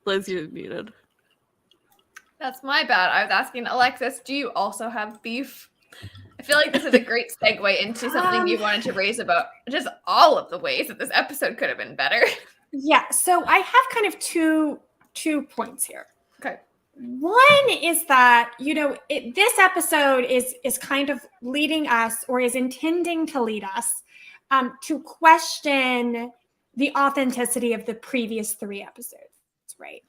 Liz, you're muted. That's my bad. I was asking Alexis, do you also have beef? I feel like this is a great segue into something you wanted to raise about just all of the ways that this episode could have been better. Yeah, so I have kind of two points here. Okay. One is that, you know, this episode is kind of leading us, or is intending to lead us to question the authenticity of the previous 3 episodes, right?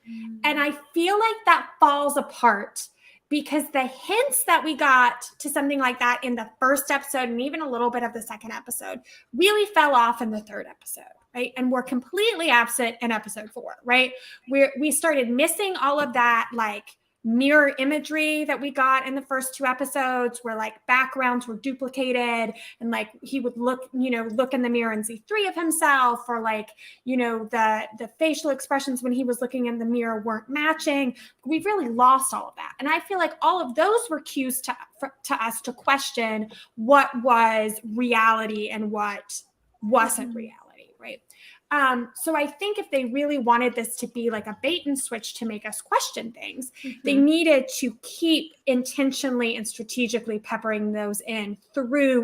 And I feel like that falls apart because the hints that we got to something like that in the first episode and even a little bit of the second episode really fell off in the third episode. Right? And we're completely absent in episode 4, right? We started missing all of that like mirror imagery that we got in the first 2 episodes, where like backgrounds were duplicated and like he would look in the mirror and see 3 of himself, or like, you know, the facial expressions when he was looking in the mirror weren't matching. We've really lost all of that. And I feel like all of those were cues to us to question what was reality and what wasn't reality. Right. So I think if they really wanted this to be like a bait and switch to make us question things, they needed to keep intentionally and strategically peppering those in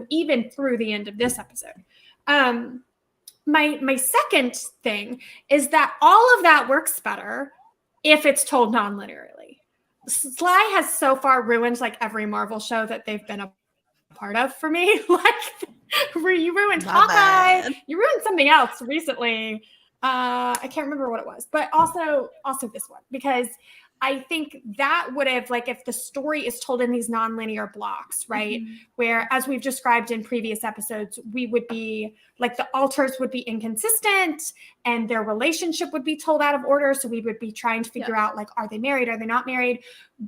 even through the end of this episode. My second thing is that all of that works better if it's told non-linearly. Sly has so far ruined like every Marvel show that they've been a part of for me. Like, where you ruined Hawkeye, you ruined something else recently. I can't remember what it was, but also this one, because I think that would have, like, if the story is told in these non-linear blocks, right? Where, as we've described in previous episodes, we would be like, the alters would be inconsistent and their relationship would be told out of order. So we would be trying to figure out, like, are they married? Are they not married?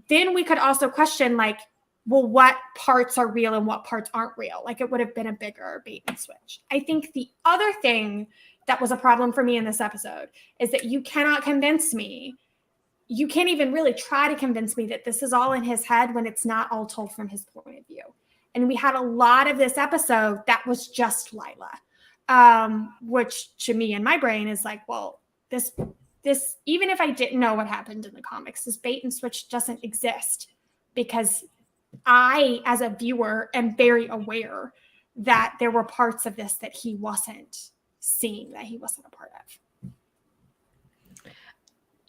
Then we could also question, like, well, what parts are real and what parts aren't real? Like, it would have been a bigger bait and switch. I think the other thing that was a problem for me in this episode is that you cannot convince me. You can't even really try to convince me that this is all in his head when it's not all told from his point of view. And we had a lot of this episode that was just Lila, which to me in my brain is like, well, this, even if I didn't know what happened in the comics, this bait and switch doesn't exist, because I, as a viewer, am very aware that there were parts of this that he wasn't seeing, that he wasn't a part of.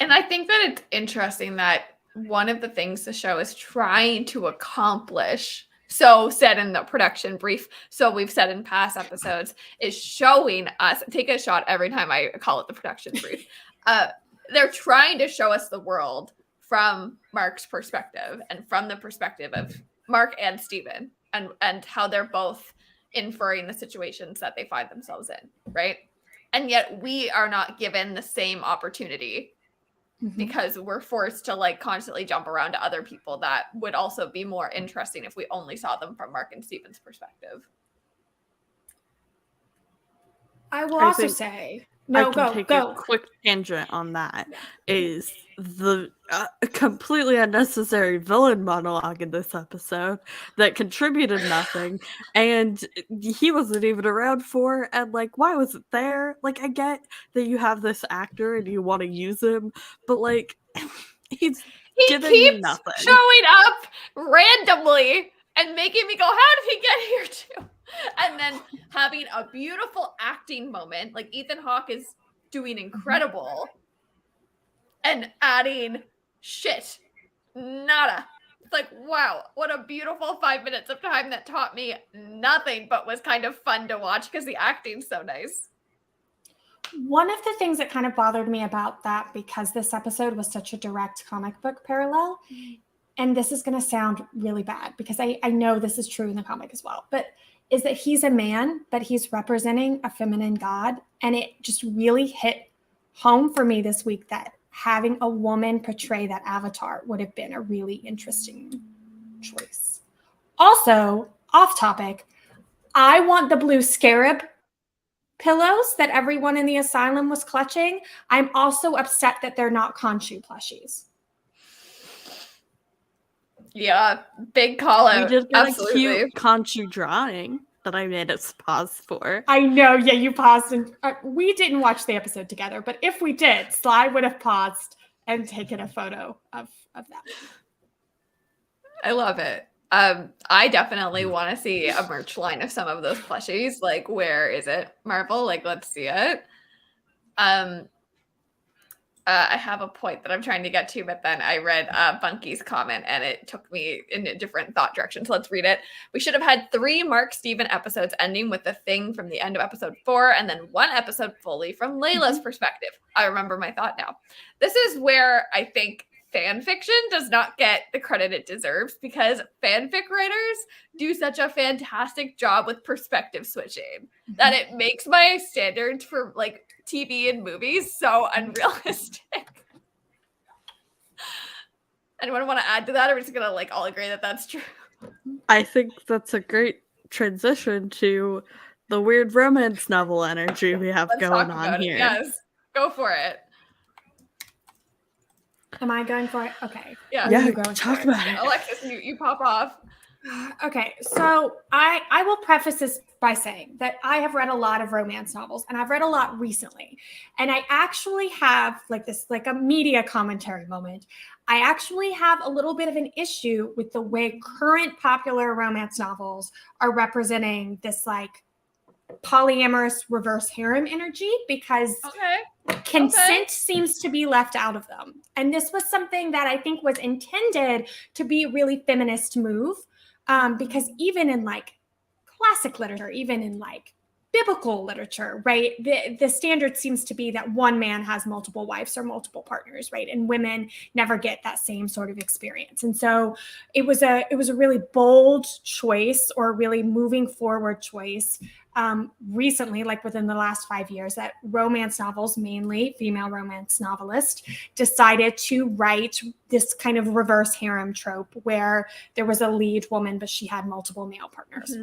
And I think that it's interesting that one of the things the show is trying to accomplish, so said in the production brief, so we've said in past episodes, is showing us, take a shot every time I call it the production brief. They're trying to show us the world from Marc's perspective and from the perspective of Marc and Steven, and how they're both inferring the situations that they find themselves in, right? And yet we are not given the same opportunity because we're forced to like constantly jump around to other people that would also be more interesting if we only saw them from Marc and Steven's perspective. I will I also think say, I no, can take go. a quick tangent on that. Yeah. Is the completely unnecessary villain monologue in this episode that contributed nothing, and he wasn't even around for, and like, why was it there? Like, I get that you have this actor and you want to use him, but like, he's He giving me keeps nothing. showing up randomly and making me go, how did he get here too? And then having a beautiful acting moment, like Ethan Hawke is doing incredible, and adding shit, nada. It's like, wow, what a beautiful 5 minutes of time that taught me nothing, but was kind of fun to watch because the acting's so nice. One of the things that kind of bothered me about that, because this episode was such a direct comic book parallel, and this is going to sound really bad because I know this is true in the comic as well, but is that he's a man, but he's representing a feminine god. And it just really hit home for me this week that having a woman portray that avatar would have been a really interesting choice. Also, off topic, I want the blue scarab pillows that everyone in the asylum was clutching. I'm also upset that they're not Khonshu plushies. Yeah, big call out. We did get Absolutely. a cute Khonshu drawing that I made us pause for. I know, yeah, you paused, and we didn't watch the episode together, but if we did, Sly would have paused and taken a photo of that. I love it. I definitely want to see a merch line of some of those plushies. Like, where is it, Marvel? Like, let's see it. I have a point that I'm trying to get to, but then I read Bunky's comment and it took me in a different thought direction. So let's read it. We should have had 3 Marc Steven episodes ending with the thing from the end of episode 4 and then 1 episode fully from Layla's perspective. I remember my thought now. This is where I think fan fiction does not get the credit it deserves because fanfic writers do such a fantastic job with perspective switching that it makes my standards for like TV and movies so unrealistic. Anyone want to add to that, or are we just gonna like all agree that that's true? I think that's a great transition to the weird romance novel energy we have going on here. Yes, go for it. Am I going for it? Okay. Yeah. Yeah, talk about it. Alexis, you pop off. Okay, so I will preface this by saying that I have read a lot of romance novels, and I've read a lot recently. And I actually have like a media commentary moment. I actually have a little bit of an issue with the way current popular romance novels are representing this like polyamorous reverse harem energy because consent seems to be left out of them. And this was something that I think was intended to be a really feminist move. Because even in like classic literature, even in like biblical literature, right, the standard seems to be that one man has multiple wives or multiple partners, right, and women never get that same sort of experience. And so it was a really bold choice, or a really moving forward choice recently, like within the last 5 years, that romance novels, mainly female romance novelists, decided to write this kind of reverse harem trope where there was a lead woman, but she had multiple male partners.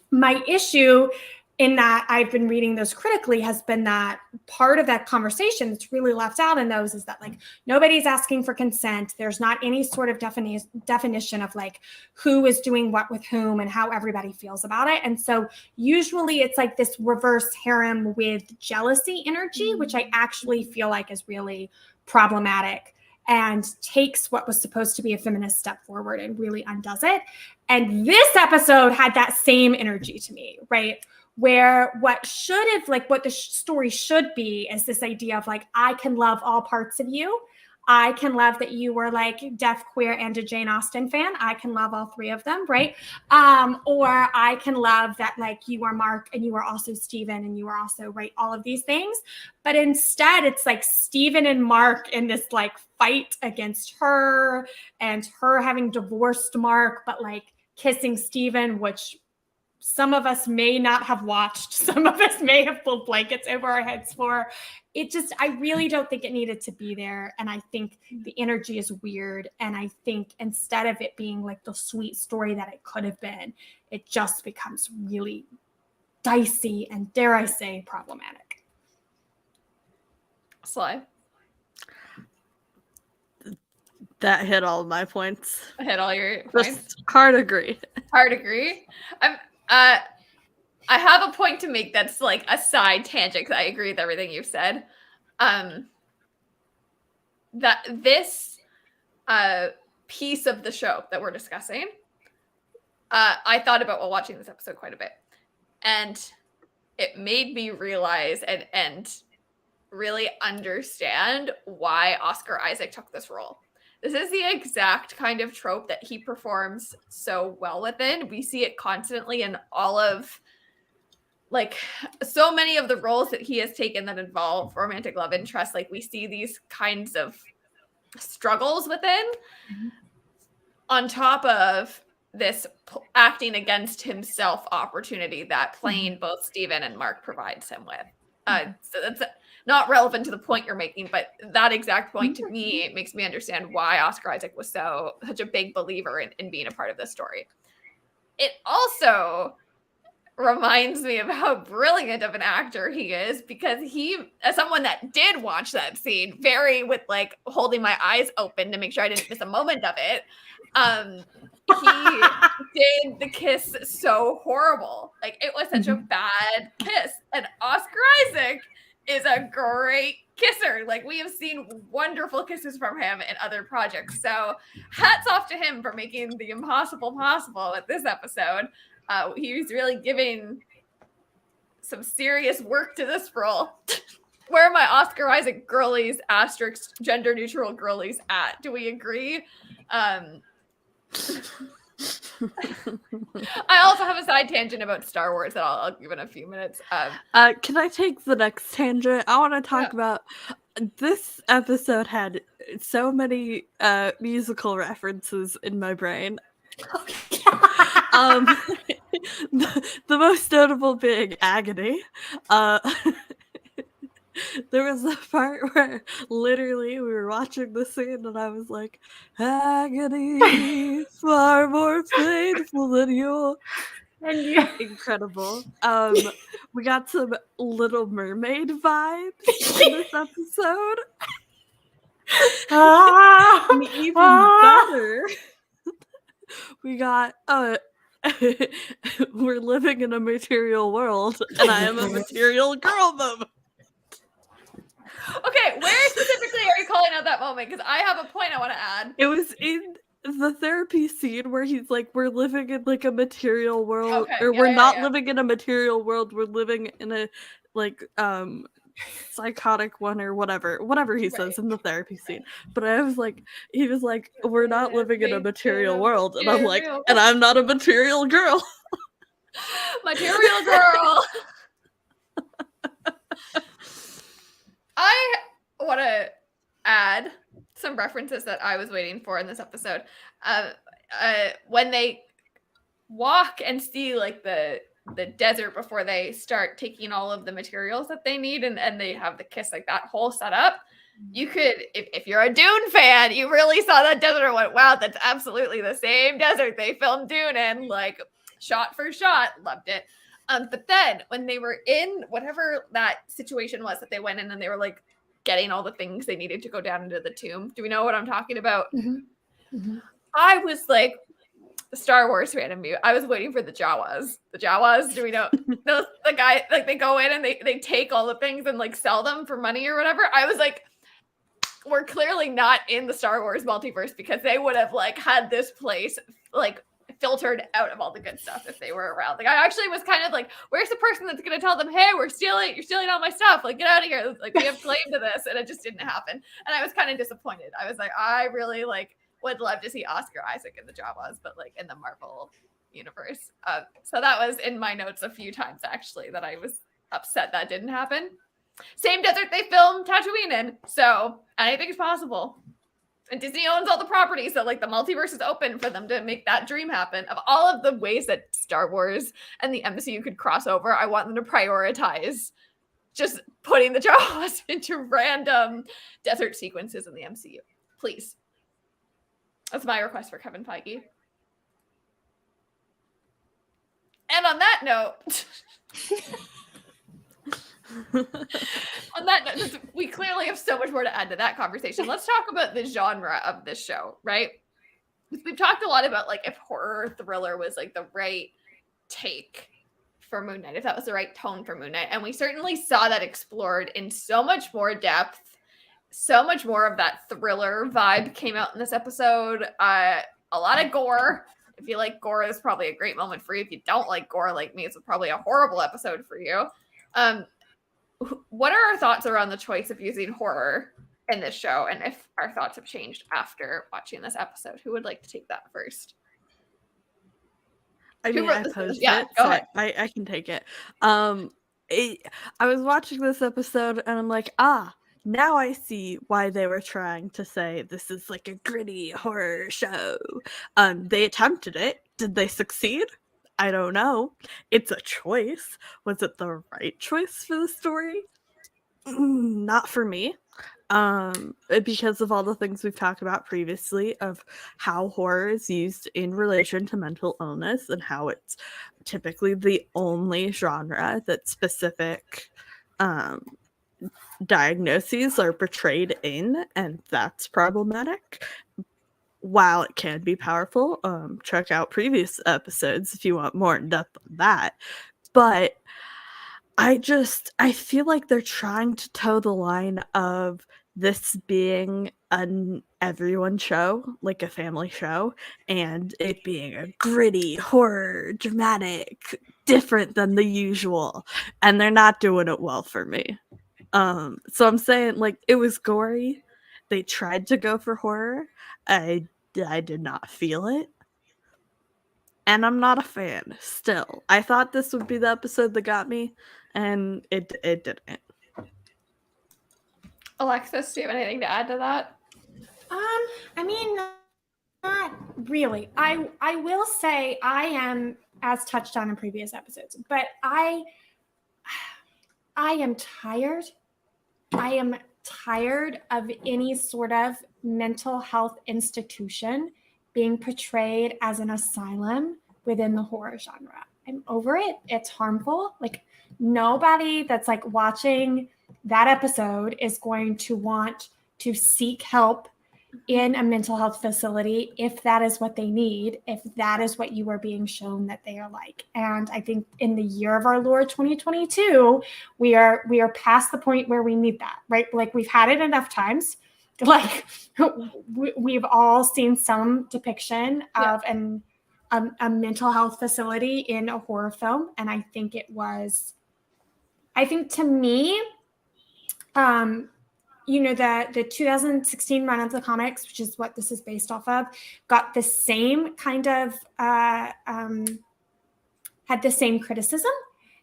My issue in that I've been reading those critically has been that part of that conversation that's really left out in those is that like nobody's asking for consent. There's not any sort of definition of like who is doing what with whom and how everybody feels about it. And so usually it's like this reverse harem with jealousy energy, which I actually feel like is really problematic and takes what was supposed to be a feminist step forward and really undoes it. And this episode had that same energy to me, right? Where what should have, like what the story should be is this idea of like, I can love all parts of you. I can love that you were like deaf, queer, and a Jane Austen fan. I can love all 3 of them, right? Or I can love that like you are Marc and you are also Steven and you are also, right, all of these things. But instead it's like Steven and Marc in this like fight against her and her having divorced Marc, but like kissing Steven, which some of us may not have watched, some of us may have pulled blankets over our heads for. I really don't think it needed to be there. And I think the energy is weird. And I think instead of it being like the sweet story that it could have been, it just becomes really dicey and, dare I say, problematic. Sly. That hit all of my points. I hit all your points. Just hard agree. Hard agree. I have a point to make that's like a side tangent because I agree with everything you've said. That this piece of the show that we're discussing, I thought about while watching this episode quite a bit. And it made me realize and really understand why Oscar Isaac took this role. This is the exact kind of trope that he performs so well within. We see it constantly in all of, like, so many of the roles that he has taken that involve romantic love interest. Like, we see these kinds of struggles within, on top of this acting against himself opportunity that playing both Steven and Marc provides him with. So that's not relevant to the point you're making, but that exact point to me makes me understand why Oscar Isaac was such a big believer in being a part of this story. It also reminds me of how brilliant of an actor he is, because he, as someone that did watch that scene very with like holding my eyes open to make sure I didn't miss a moment of it, he did the kiss so horrible. Like, it was such a bad kiss. And Oscar Isaac is a great kisser. Like, we have seen wonderful kisses from him in other projects. So hats off to him for making the impossible possible with this episode. He was really giving some serious work to this role. Where are my Oscar Isaac girlies, asterisk, gender neutral girlies at? Do we agree? I also have a side tangent about Star Wars that I'll give in a few minutes. Can I take the next tangent? I want to talk about this episode had so many musical references in my brain. The most notable being Agony. There was a part where literally we were watching the scene and I was like, agony, far more painful than you. Incredible. We got some Little Mermaid vibes in this episode. And even better, we got we're living in a material world and I am a material girl moment. Okay, where specifically are you calling out that moment? Because I have a point I want to add. It was in the therapy scene where he's like, we're living in like a material world, we're not living in a material world, we're living in a like psychotic one or whatever he says in the therapy scene. But I was like, he was like, we're not living in a material world, and I'm like, and I'm not a material girl. Material girl. I want to add some references that I was waiting for in this episode. When they walk and see like the desert before they start taking all of the materials that they need, and they have the kiss, like that whole setup, you could, if you're a Dune fan, you really saw that desert and went, wow, that's absolutely the same desert they filmed Dune in, like shot for shot. Loved it. But then when they were in whatever that situation was that they went in and they were like getting all the things they needed to go down into the tomb. Do we know what I'm talking about? I was like, the Star Wars fan in me, I was waiting for the Jawas. The Jawas, do we know? Those, the guy, like they go in and they take all the things and like sell them for money or whatever. I was like, we're clearly not in the Star Wars multiverse, because they would have like had this place like filtered out of all the good stuff if they were around. Like, I actually was kind of like, where's the person that's going to tell them, hey, you're stealing all my stuff, like get out of here, like we have claim to this. And it just didn't happen, and I was kind of disappointed. I was like, I really like would love to see Oscar Isaac in the Jawas, but like in the Marvel universe. So that was in my notes a few times actually, that I was upset that didn't happen. Same desert they filmed Tatooine in, so anything's possible. And Disney owns all the properties, so like the multiverse is open for them to make that dream happen. Of all of the ways that Star Wars and the MCU could cross over, I want them to prioritize just putting the Jawas into random desert sequences in the MCU. Please. That's my request for Kevin Feige. And on that note, we clearly have so much more to add to that conversation. Let's talk about the genre of this show, right? We've talked a lot about like if horror thriller was like the right take for Moon Knight, if that was the right tone for Moon Knight. And we certainly saw that explored in so much more depth. So much more of that thriller vibe came out in this episode. A lot of gore. If you like gore, this is probably a great moment for you. If you don't like gore like me, it's probably a horrible episode for you. What are our thoughts around the choice of using horror in this show, and if our thoughts have changed after watching this episode? Who would like to take that first? I mean, I posed it, so I can take it. I was watching this episode, and I'm like, now I see why they were trying to say this is like a gritty horror show. They attempted it. Did they succeed? I don't know. It's a choice. Was it the right choice for the story? Not for me. Because of all the things we've talked about previously of how horror is used in relation to mental illness and how it's typically the only genre that specific diagnoses are portrayed in, and that's problematic. While it can be powerful, check out previous episodes if you want more in depth on that. But I feel like they're trying to toe the line of this being an everyone show, like a family show, and it being a gritty, horror, dramatic, different than the usual. And they're not doing it well for me. So I'm saying, like, it was gory. They tried to go for horror. I did not feel it. And I'm not a fan still. I thought this would be the episode that got me, and it didn't. Alexis, do you have anything to add to that? I mean, not really. I will say I am, as touched on in previous episodes, but I am tired. I am tired of any sort of mental health institution being portrayed as an asylum within the horror genre. I'm over it. It's harmful. Like, nobody that's like watching that episode is going to want to seek help in a mental health facility if that is what they need, if that is what you are being shown that they are like. And I think in the year of our Lord 2022, we are past the point where we need that, right? Like, we've had it enough times. Like, we've all seen some depiction of a mental health facility in a horror film. And I think to me, the 2016 run of the comics, which is what this is based off of, got the same kind of, had the same criticism.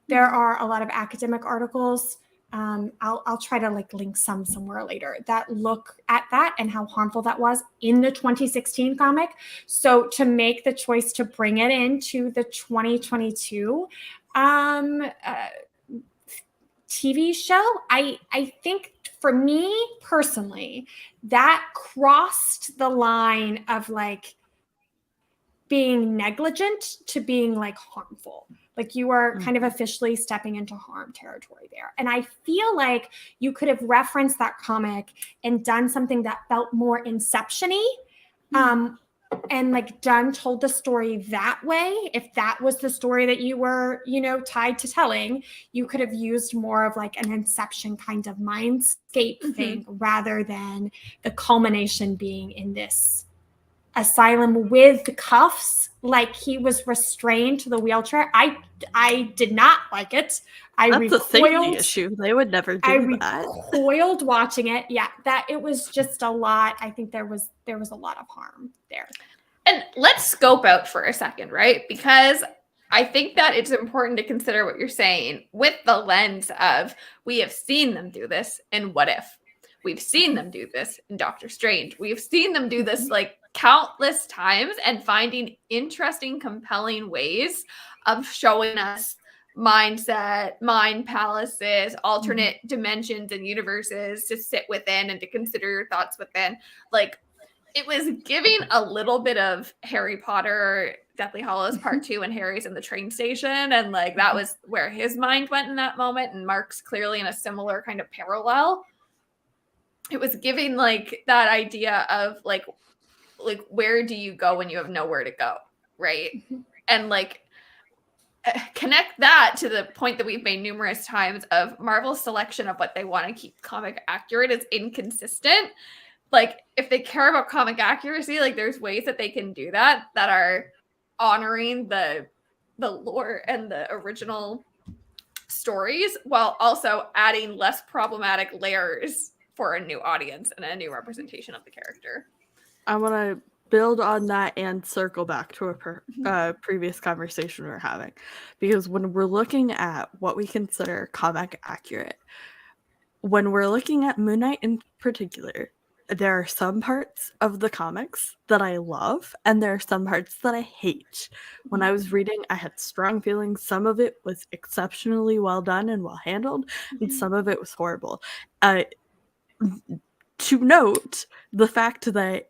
There are a lot of academic articles. I'll try to like link some somewhere later that look at that and how harmful that was in the 2016 comic. So to make the choice to bring it into the 2022 TV show, I think for me personally, that crossed the line of like being negligent to being like harmful. Like, you are kind of officially stepping into harm territory there. And I feel like you could have referenced that comic and done something that felt more Inception-y, and like told the story that way. If that was the story that you were, tied to telling, you could have used more of like an Inception kind of mindscape thing rather than the culmination being in this asylum with cuffs, like he was restrained to the wheelchair. I did not like it. That's a safety issue. They would never do that. I recoiled watching it. Yeah, that it was just a lot. I think there was a lot of harm there. And let's scope out for a second, right? Because I think that it's important to consider what you're saying with the lens of, we have seen them do this in What If. We've seen them do this in Doctor Strange. We've seen them do this like countless times and finding interesting, compelling ways of showing us mindset, mind palaces, alternate dimensions and universes to sit within and to consider your thoughts within. Like, it was giving a little bit of Harry Potter, Deathly Hallows Part 2 when Harry's in the train station. And like that was where his mind went in that moment. And Marc's clearly in a similar kind of parallel. It was giving like that idea of like where do you go when you have nowhere to go, right? And like connect that to the point that we've made numerous times of Marvel's selection of what they want to keep comic accurate is inconsistent. Like, if they care about comic accuracy, like there's ways that they can do that are honoring the lore and the original stories while also adding less problematic layers for a new audience and a new representation of the character. I want to build on that and circle back to a previous conversation we were having, because when we're looking at what we consider comic accurate, when we're looking at Moon Knight in particular, there are some parts of the comics that I love, and there are some parts that I hate. When I was reading, I had strong feelings. Some of it was exceptionally well done and well handled, and some of it was horrible. To note, the fact that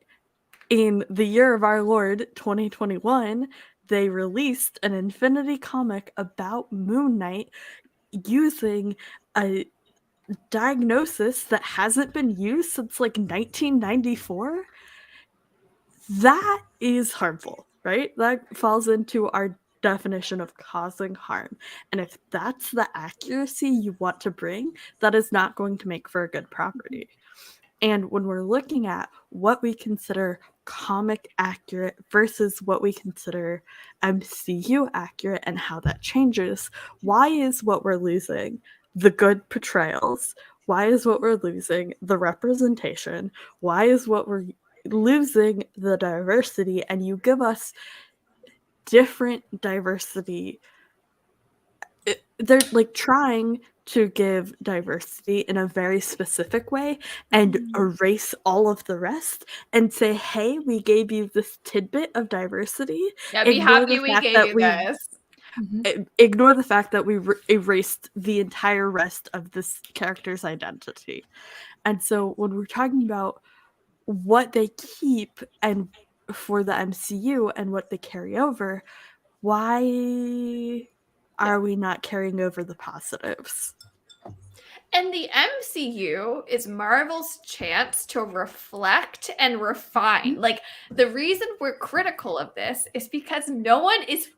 in the year of our Lord, 2021, they released an Infinity comic about Moon Knight using a diagnosis that hasn't been used since like 1994. That is harmful, right? That falls into our definition of causing harm. And if that's the accuracy you want to bring, that is not going to make for a good property. And when we're looking at what we consider comic accurate versus what we consider MCU accurate and how that changes, why is what we're losing the good portrayals? Why is what we're losing the representation? Why is what we're losing the diversity? And you give us different diversity. They're like trying to give diversity in a very specific way and erase all of the rest and say, hey, we gave you this tidbit of diversity. Yeah, be happy we gave you this. Ignore the fact that we erased the entire rest of this character's identity. And so when we're talking about what they keep and for the MCU and what they carry over, why are we not carrying over the positives? And the MCU is Marvel's chance to reflect and refine. Like, the reason we're critical of this is because no one is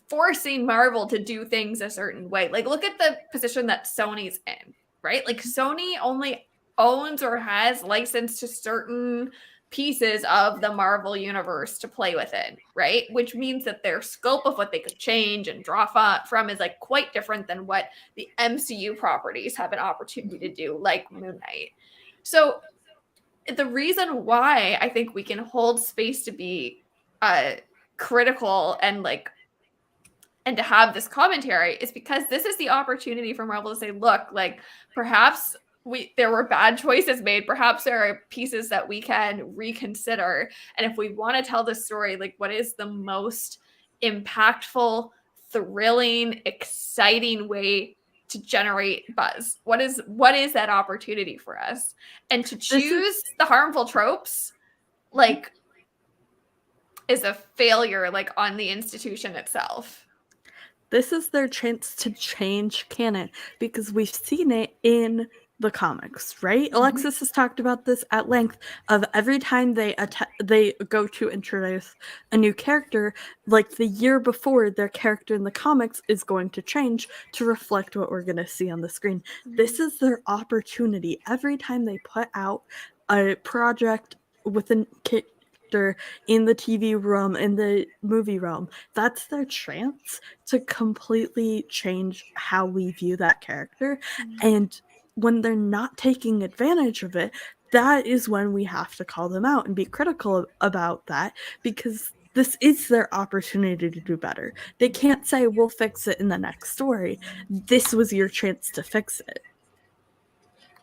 forcing Marvel to do things a certain way. Like, look at the position that Sony's in, right? Like, Sony only owns or has license to certain pieces of the Marvel universe to play within, right? Which means that their scope of what they could change and draw from is like quite different than what the MCU properties have an opportunity to do, like Moon Knight. So the reason why I think we can hold space to be critical and to have this commentary is because this is the opportunity for Marvel to say, look, like perhaps there were bad choices made. Perhaps there are pieces that we can reconsider. And if we want to tell this story, like what is the most impactful, thrilling, exciting way to generate buzz? What is that opportunity for us? And to choose the harmful tropes, like, is a failure, like on the institution itself. This is their chance to change canon because we've seen it in the comics, right? Alexis has talked about this at length of every time they go to introduce a new character, like the year before, their character in the comics is going to change to reflect what we're going to see on the screen. This is their opportunity. Every time they put out a project with a character in the TV realm, in the movie realm, that's their chance to completely change how we view that character. And when they're not taking advantage of it, that is when we have to call them out and be critical about that, because this is their opportunity to do better. They can't say, we'll fix it in the next story. This was your chance to fix it.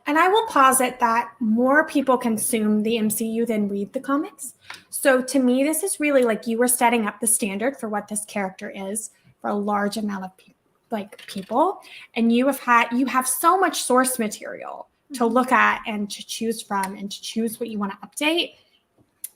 And I will posit that more people consume the MCU than read the comics. So to me, this is really like you were setting up the standard for what this character is for a large amount of people. And you have so much source material to look at and to choose from and to choose what you want to update.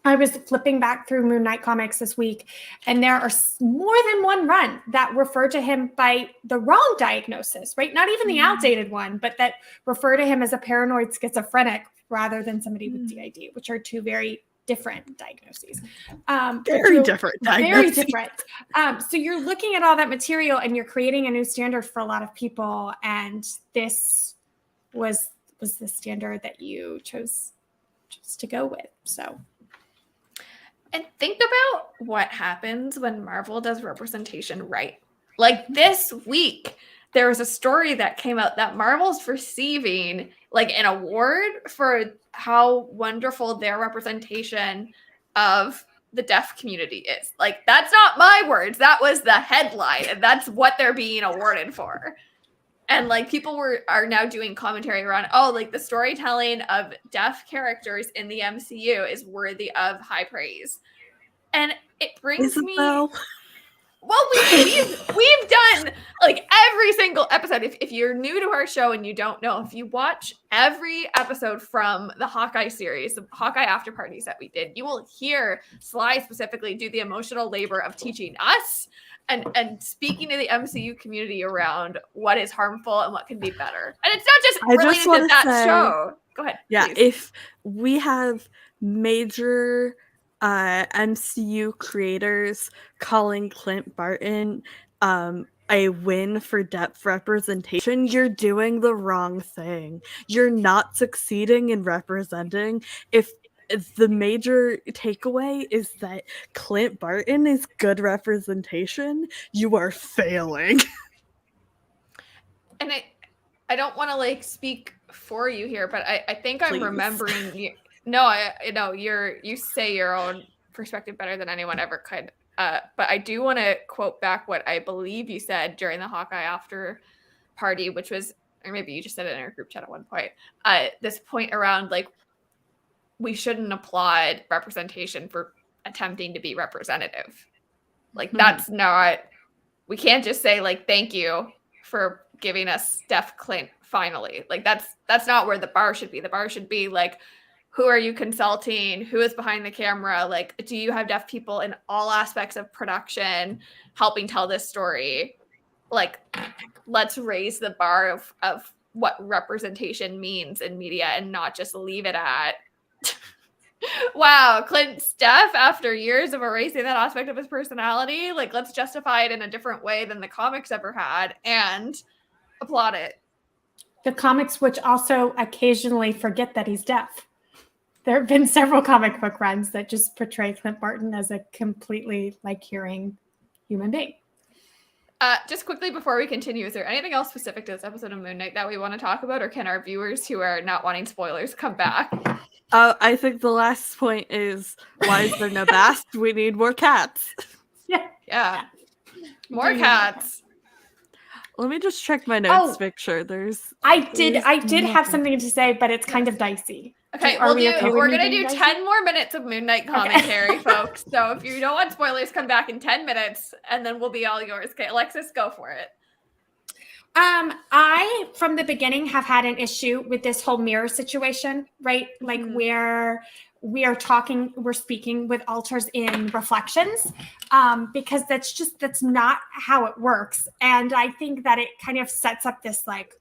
I was flipping back through Moon Knight comics this week, and there are more than one run that refer to him by the wrong diagnosis, right? Not even the outdated one, but that refer to him as a paranoid schizophrenic rather than somebody with DID, which are two very different diagnoses. Very different diagnoses. Very different. So you're looking at all that material and you're creating a new standard for a lot of people. And this was the standard that you chose to go with. So. And think about what happens when Marvel does representation right. Like this week, there was a story that came out that Marvel's receiving like an award for how wonderful their representation of the deaf community is. Like, that's not my words. That was the headline, and that's what they're being awarded for. And like people are now doing commentary around, like the storytelling of deaf characters in the MCU is worthy of high praise. And it brings me. Well, we've done like every single episode. If you're new to our show and you don't know, if you watch every episode from the Hawkeye series, the Hawkeye after parties that we did, you will hear Sly specifically do the emotional labor of teaching us and speaking to the MCU community around what is harmful and what can be better. And it's not just related to that show. Go ahead. Yeah, please. If we have major MCU creators calling Clint Barton a win for depth representation, you're doing the wrong thing. You're not succeeding in representing. If the major takeaway is that Clint Barton is good representation, you are failing. And I don't want to like speak for you here, but I think I'm Please. remembering you. No, I know you say your own perspective better than anyone ever could. But I do want to quote back what I believe you said during the Hawkeye after party, which was, or maybe you just said it in our group chat at one point. This point around like we shouldn't applaud representation for attempting to be representative. Like that's not. We can't just say like thank you for giving us deaf Clint finally. Like that's not where the bar should be. The bar should be like, who are you consulting? Who is behind the camera? Like, do you have deaf people in all aspects of production helping tell this story? Like, let's raise the bar of what representation means in media and not just leave it at, wow, Clint's deaf after years of erasing that aspect of his personality. Like, let's justify it in a different way than the comics ever had and applaud it. The comics, which also occasionally forget that he's deaf. There have been several comic book runs that just portray Clint Barton as a completely like hearing human being. Just quickly before we continue, is there anything else specific to this episode of Moon Knight that we want to talk about, or can our viewers who are not wanting spoilers come back? I think the last point is, why is there no Bast? We need more cats. Yeah. More cats. Let me just check my notes to make sure there's. I did have something to say, but it's kind of dicey. Okay, we're going to do 10 more minutes of Moon Knight commentary, folks. So if you don't want spoilers, come back in 10 minutes, and then we'll be all yours. Okay, Alexis, go for it. I, from the beginning, have had an issue with this whole mirror situation, right? Like where we're speaking with alters in reflections, because that's not how it works. And I think that it kind of sets up this like,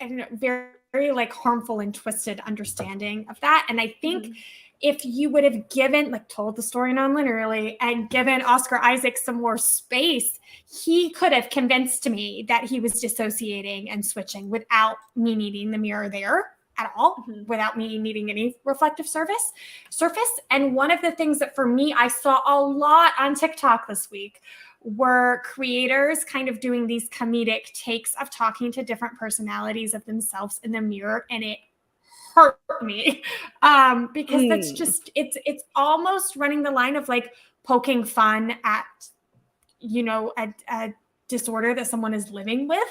I don't know, very like harmful and twisted understanding of that. And I think if you would have told the story non-linearly and given Oscar Isaac some more space, he could have convinced me that he was dissociating and switching without me needing the mirror there at all, without me needing any reflective surface. And one of the things that for me, I saw a lot on TikTok this week were creators kind of doing these comedic takes of talking to different personalities of themselves in the mirror, and it hurt me because that's just it's almost running the line of like poking fun at a disorder that someone is living with.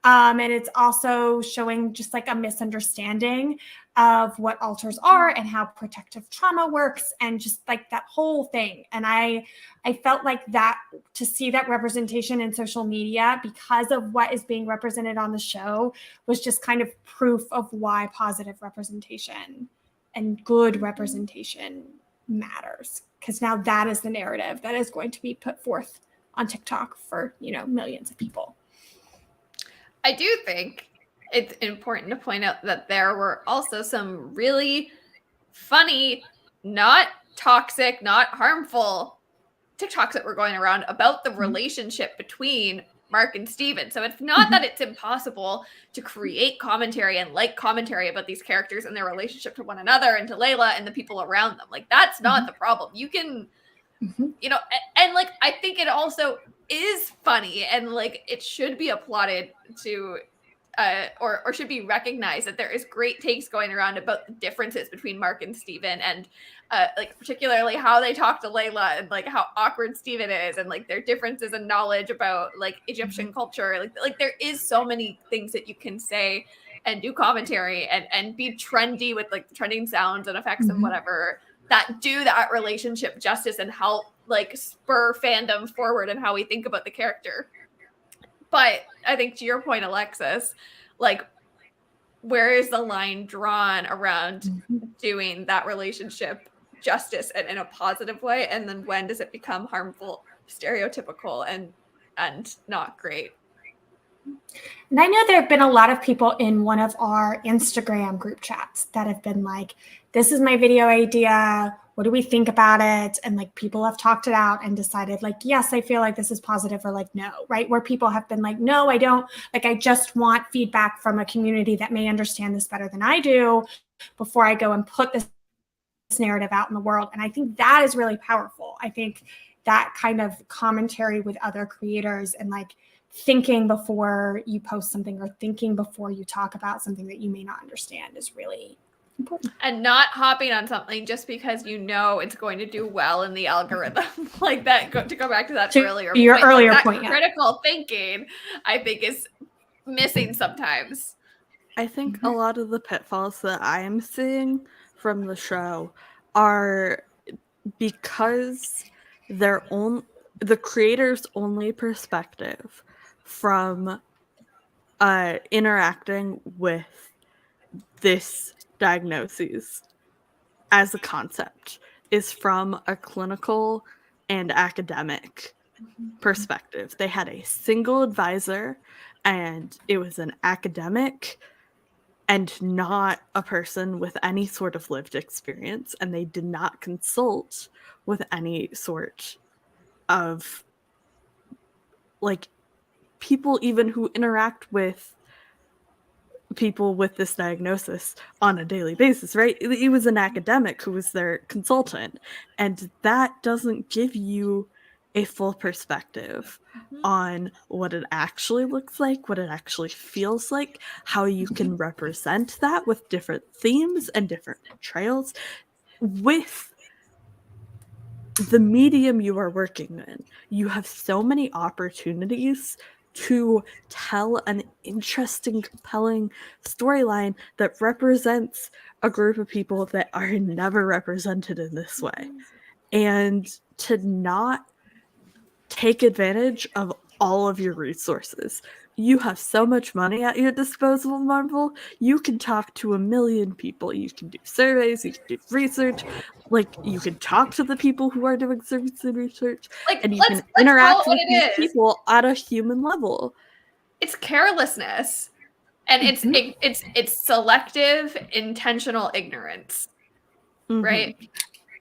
And it's also showing just like a misunderstanding of what alters are and how protective trauma works and just like that whole thing. And I felt like that, to see that representation in social media because of what is being represented on the show, was just kind of proof of why positive representation and good representation matters. Because now that is the narrative that is going to be put forth on TikTok for, millions of people. I do think it's important to point out that there were also some really funny, not toxic, not harmful TikToks that were going around about the relationship between Marc and Steven. So it's not that it's impossible to create commentary and like commentary about these characters and their relationship to one another and to Layla and the people around them. Like, that's not the problem. You can, and like, I think it also is funny and like it should be applauded to or should be recognized that there is great takes going around about the differences between Marc and Steven, and like particularly how they talk to Layla and like how awkward Steven is, and like their differences in knowledge about like Egyptian culture. Like there is so many things that you can say and do commentary and be trendy with like the trending sounds and effects and whatever, that do that relationship justice and help like spur fandom forward and how we think about the character. But I think to your point, Alexis, like, where is the line drawn around doing that relationship justice and in a positive way? And then when does it become harmful, stereotypical, and not great? And I know there have been a lot of people in one of our Instagram group chats that have been like, this is my video idea. What do we think about it? And like, people have talked it out and decided like, yes, I feel like this is positive, or like, no, right? Where people have been like, no, I don't, like, I just want feedback from a community that may understand this better than I do before I go and put this narrative out in the world. And I think that is really powerful. I think that kind of commentary with other creators and like thinking before you post something or thinking before you talk about something that you may not understand is really important. And not hopping on something just because you know it's going to do well in the algorithm. Like that, to go back to that earlier your point, earlier like point, critical thinking, I think, is missing sometimes. I think a lot of the pitfalls that I am seeing from the show are because the creator's only perspective from interacting with this diagnosis as a concept is from a clinical and academic perspective. They had a single advisor, and it was an academic and not a person with any sort of lived experience, and they did not consult with any sort of like people even who interact with people with this diagnosis on a daily basis, right? It was an academic who was their consultant, and that doesn't give you a full perspective on what it actually looks like, what it actually feels like, how you can represent that with different themes and different portrayals with the medium you are working in. You have so many opportunities to tell an interesting, compelling storyline that represents a group of people that are never represented in this way. And to not take advantage of all of your resources. You have so much money at your disposal, Marvel. You can talk to 1 million people. You can do surveys, you can do research. Like, you can talk to the people who are doing surveys and research. Like, and you can interact with these people at a human level. It's carelessness, and it's selective, intentional ignorance, right?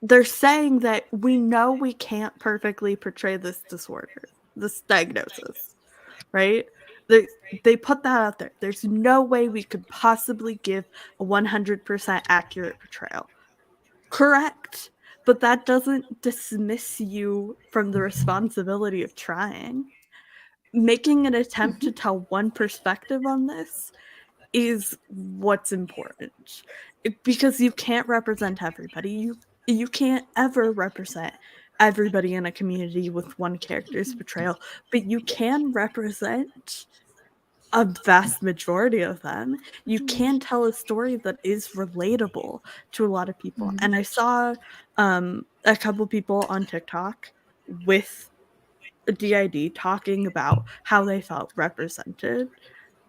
They're saying that we know we can't perfectly portray this disorder, this diagnosis, right? They put that out there. There's no way we could possibly give a 100% accurate portrayal. Correct. But that doesn't dismiss you from the responsibility of trying. Making an attempt to tell one perspective on this is what's important. Because you can't represent everybody. You can't ever represent everybody in a community with one character's portrayal, but you can represent a vast majority of them. You can tell a story that is relatable to a lot of people. And I saw a couple people on TikTok with DID talking about how they felt represented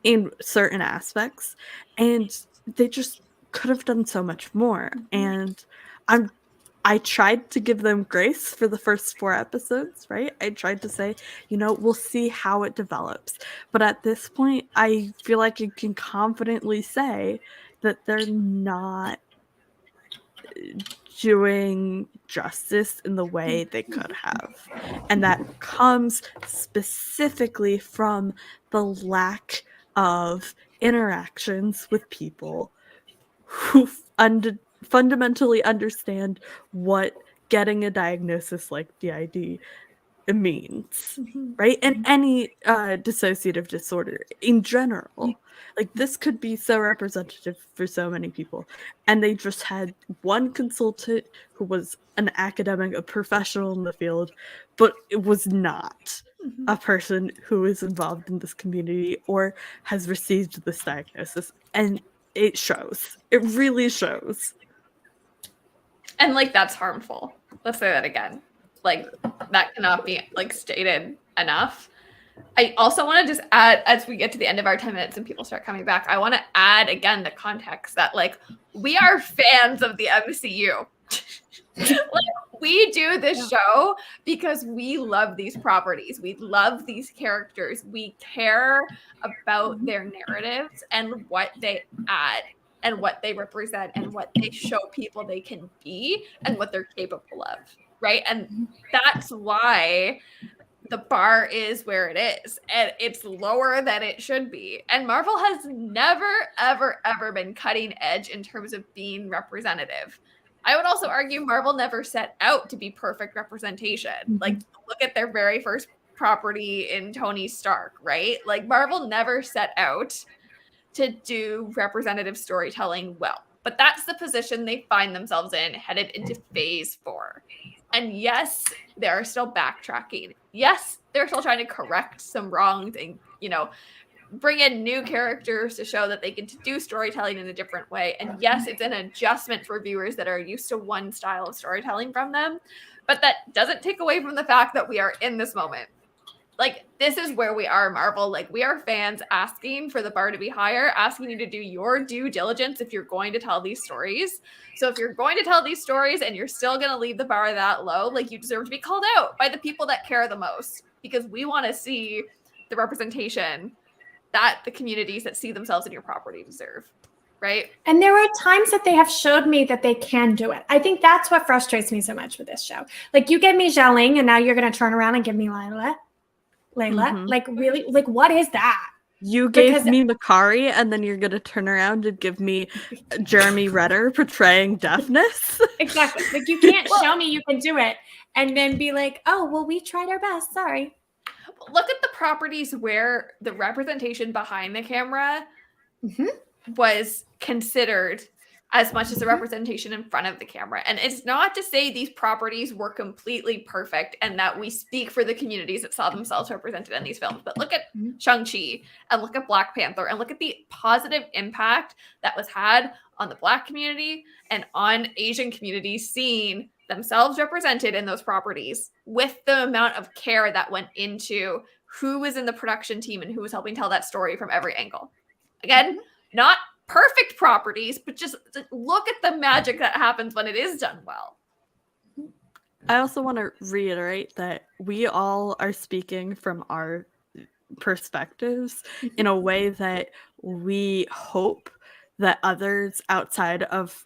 in certain aspects, and they just could have done so much more. And I tried to give them grace for the first 4 episodes, right? I tried to say, we'll see how it develops. But at this point, I feel like you can confidently say that they're not doing justice in the way they could have. And that comes specifically from the lack of interactions with people who fundamentally understand what getting a diagnosis like DID means, right? And any dissociative disorder in general. Like, this could be so representative for so many people. And they just had one consultant who was an academic, a professional in the field, but it was not a person who is involved in this community or has received this diagnosis. And it shows. It really shows. And like, that's harmful. Let's say that again. Like, that cannot be like stated enough. I also want to just add, as we get to the end of our 10 minutes and people start coming back, I want to add again the context that, like, we are fans of the MCU. Like, we do this show because we love these properties. We love these characters. We care about their narratives and what they add and what they represent and what they show people they can be and what they're capable of, right? And that's why the bar is where it is, and it's lower than it should be. And Marvel has never, ever, ever been cutting edge in terms of being representative. I would also argue Marvel never set out to be perfect representation. Like, look at their very first property in Tony Stark, right? Like, Marvel never set out to do representative storytelling well. But that's the position they find themselves in headed into phase 4. And yes, they're still backtracking. Yes, they're still trying to correct some wrongs and, bring in new characters to show that they can do storytelling in a different way. And yes, it's an adjustment for viewers that are used to one style of storytelling from them. But that doesn't take away from the fact that we are in this moment. Like, this is where we are, Marvel. Like, we are fans asking for the bar to be higher, asking you to do your due diligence if you're going to tell these stories. So if you're going to tell these stories and you're still going to leave the bar that low, like, you deserve to be called out by the people that care the most, because we want to see the representation that the communities that see themselves in your property deserve, right? And there are times that they have showed me that they can do it. I think that's what frustrates me so much with this show. Like, you give me Xialing, and now you're going to turn around and give me Layla. Like, really? Like, what is that? You gave me Makari, and then you're going to turn around and give me Jeremy Renner portraying deafness? Exactly. Like, you can't show me you can do it and then be like, oh, well, we tried our best. Sorry. Look at the properties where the representation behind the camera was considered as much as the representation in front of the camera. And it's not to say these properties were completely perfect and that we speak for the communities that saw themselves represented in these films. But look at Shang-Chi and look at Black Panther and look at the positive impact that was had on the Black community and on Asian communities seeing themselves represented in those properties, with the amount of care that went into who was in the production team and who was helping tell that story from every angle. Again, not perfect properties, but just look at the magic that happens when it is done well. I also want to reiterate that we all are speaking from our perspectives in a way that we hope that others outside of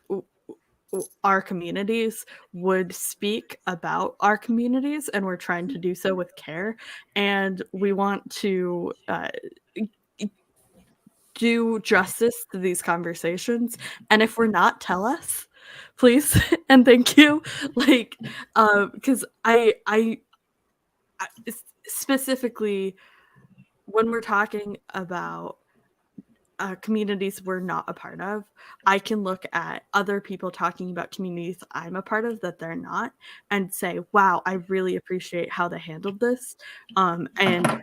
our communities would speak about our communities, and we're trying to do so with care. And we want to do justice to these conversations. And if we're not, tell us, please. And thank you. Like, because I specifically, when we're talking about communities we're not a part of. I can look at other people talking about communities I'm a part of that they're not and say, wow, I really appreciate how they handled this. And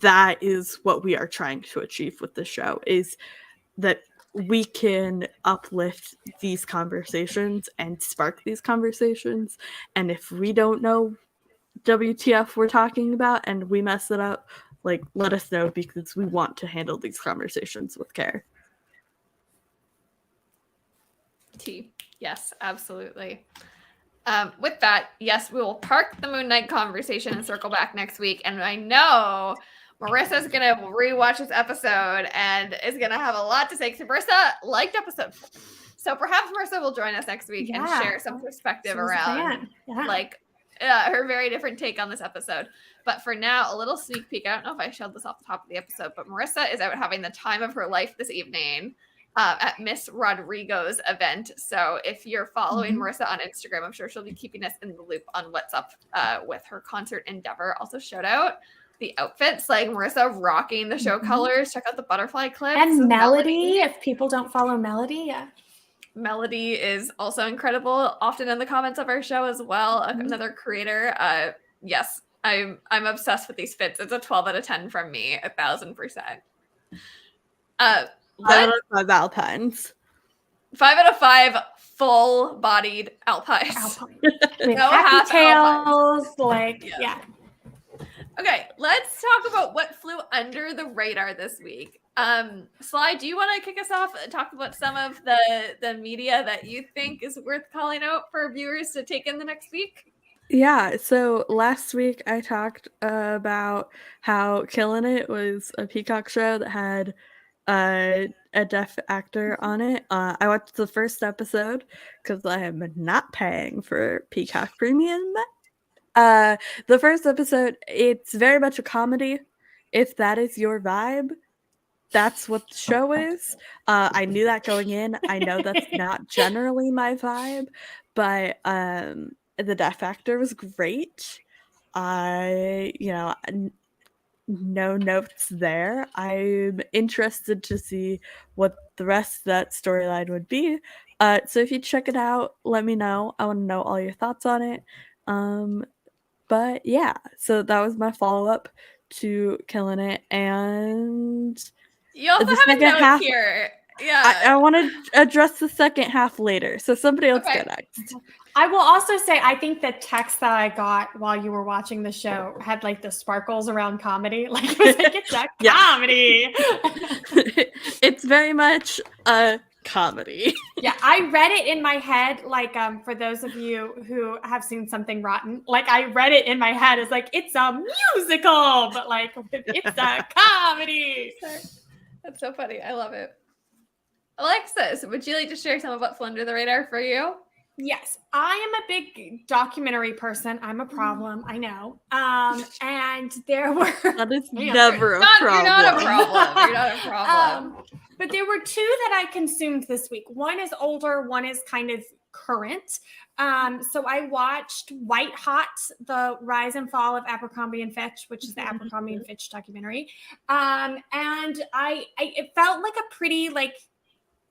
that is what we are trying to achieve with the show, is that we can uplift these conversations and spark these conversations. And if we don't know WTF we're talking about and we mess it up, like, let us know, because we want to handle these conversations with care. Yes, absolutely. With that, yes, we will park the Moon Knight conversation and circle back next week. And I know Marissa's going to rewatch this episode and is going to have a lot to say, because Marissa liked episode. So perhaps Marissa will join us next week and share some perspective around her very different take on this episode. But for now, a little sneak peek. I don't know if I showed this off the top of the episode, but Marissa is out having the time of her life this evening at Miss Rodrigo's event. So if you're following Marissa on Instagram, I'm sure she'll be keeping us in the loop on what's up with her concert endeavor. Also, shout out the outfits, like Marissa rocking the show colors. Check out the butterfly clips. And Melody, if people don't follow Melody, Melody is also incredible, often in the comments of our show as well. Another creator. Yes, I'm obsessed with these fits. It's a 12 out of 10 from me, 1,000%. 5 out of 5 alpines. 5 out of 5 full-bodied alpines. With happy tails, yeah. Okay, let's talk about what flew under the radar this week. Sly, do you want to kick us off and talk about some of the media that you think is worth calling out for viewers to take in the next week? Yeah, so last week I talked about how Killin' It was a Peacock show that had a deaf actor on it. I watched the first episode because I am not paying for Peacock Premium. The first episode, it's very much a comedy. If that is your vibe, that's what the show is. I knew that going in. I know that's not generally my vibe, but the deaf actor was great. No notes there. I'm interested to see what the rest of that storyline would be. So if you check it out, let me know. I want to know all your thoughts on it. But yeah, so that was my follow-up to Killing It. And you also have a note here. Yeah. I want to address the second half later. So somebody else go next. I will also say, I think the text that I got while you were watching the show had like the sparkles around comedy. Like, it was like, it's a comedy. It's very much a comedy. Yeah, I read it in my head, like, for those of you who have seen Something Rotten, like, I read it in my head as like, it's a musical, but like, it's a comedy. That's so funny. I love it. Alexis, would you like to share some of what flew under the radar for you? Yes, I am a big documentary person. I'm a problem, I know. And there were that is never a problem. You're not a problem. You're not a problem. But there were two that I consumed this week. One is older, one is kind of current. So I watched White Hot, the rise and fall of Abercrombie and Fitch, which is the Abercrombie and Fitch documentary. And it felt like a pretty, like,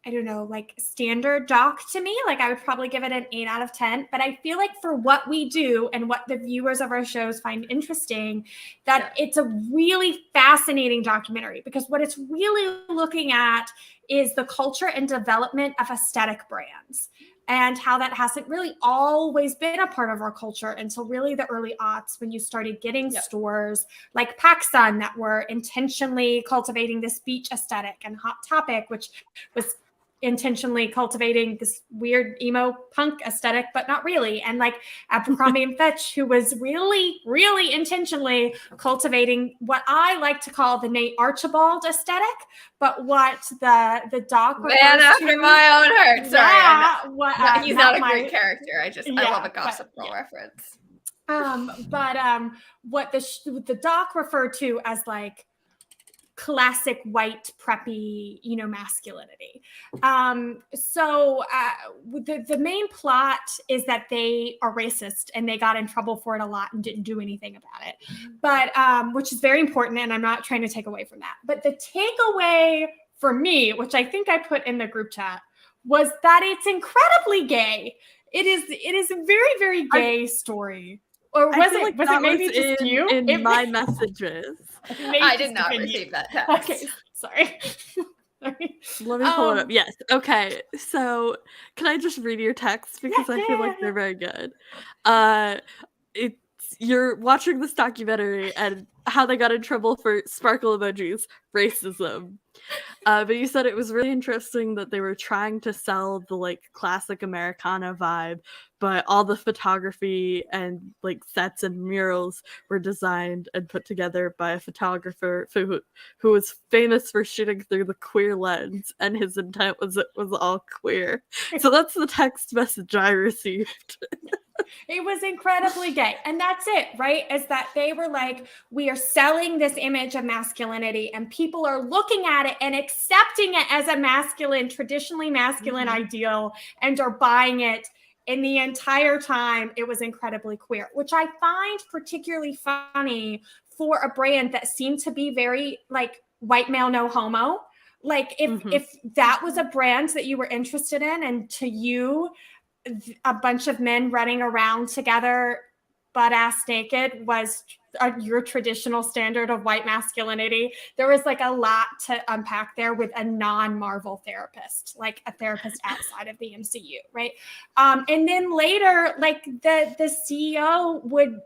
I don't know, like standard doc to me. Like, I would probably give it an 8 out of 10, but I feel like for what we do and what the viewers of our shows find interesting, that it's a really fascinating documentary, because what it's really looking at is the culture and development of aesthetic brands and how that hasn't really always been a part of our culture until really the early aughts, when you started getting stores like PacSun that were intentionally cultivating this beach aesthetic, and Hot Topic, which was intentionally cultivating this weird emo punk aesthetic, but not really. And like Abercrombie and Fitch, who was really, really intentionally cultivating what I like to call the Nate Archibald aesthetic, but what the doc man after my own heart. Sorry, he's not a great character. I love a Gossip Girl reference. What the doc referred to as like classic white preppy, masculinity. So the main plot is that they are racist and they got in trouble for it a lot and didn't do anything about it. But which is very important, and I'm not trying to take away from that. But the takeaway for me, which I think I put in the group chat, was that it's incredibly gay. It is a very, very gay story. Or was it maybe just you? In my messages. I did not receive that text. Okay, sorry. Sorry. Let me pull it up. Yes. Okay. So can I just read your text because I feel like they're very good. You're watching this documentary and how they got in trouble for sparkle emojis, racism. But you said it was really interesting that they were trying to sell the like classic Americana vibe, but all the photography and like sets and murals were designed and put together by a photographer who was famous for shooting through the queer lens, and his intent was all queer. So that's the text message I received. It was incredibly gay. And that's it, right? Is that they were like, we are selling this image of masculinity and people are looking at it and accepting it as a masculine, traditionally masculine ideal and are buying it. And the entire time it was incredibly queer, which I find particularly funny for a brand that seemed to be very like white male, no homo. Like if that was a brand that you were interested in, and to you, a bunch of men running around together butt ass naked was your traditional standard of white masculinity, there was like a lot to unpack there with a non-Marvel therapist, like a therapist outside of the MCU, right? And then later, like the CEO would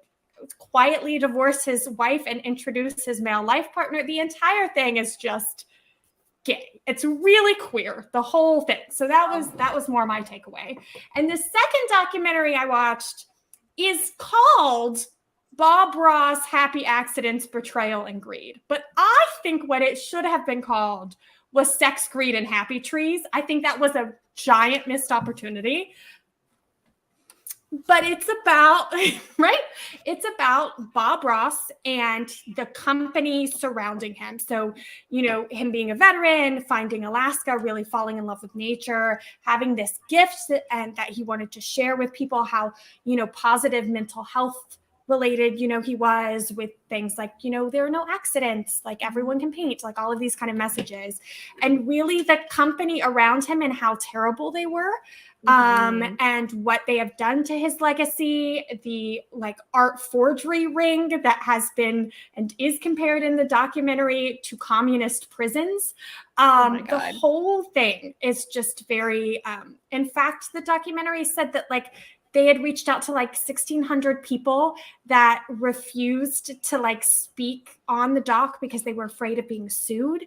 quietly divorce his wife and introduce his male life partner. The entire thing is just gay. It's really queer, the whole thing. So that was more my takeaway. And the second documentary I watched is called Bob Ross Happy Accidents, Betrayal, and Greed. But I think what it should have been called was Sex, Greed, and Happy Trees. I think that was a giant missed opportunity. But it's about, right? It's about Bob Ross and the company surrounding him. So, him being a veteran, finding Alaska, really falling in love with nature, having this gift that he wanted to share with people, how, positive mental health related, he was with things like, there are no accidents, like everyone can paint, like all of these kind of messages. And really the company around him and how terrible they were. And what they have done to his legacy, the like art forgery ring that has been and is compared in the documentary to communist prisons. The whole thing is just very, in fact, the documentary said that like they had reached out to like 1,600 people that refused to like speak on the doc because they were afraid of being sued.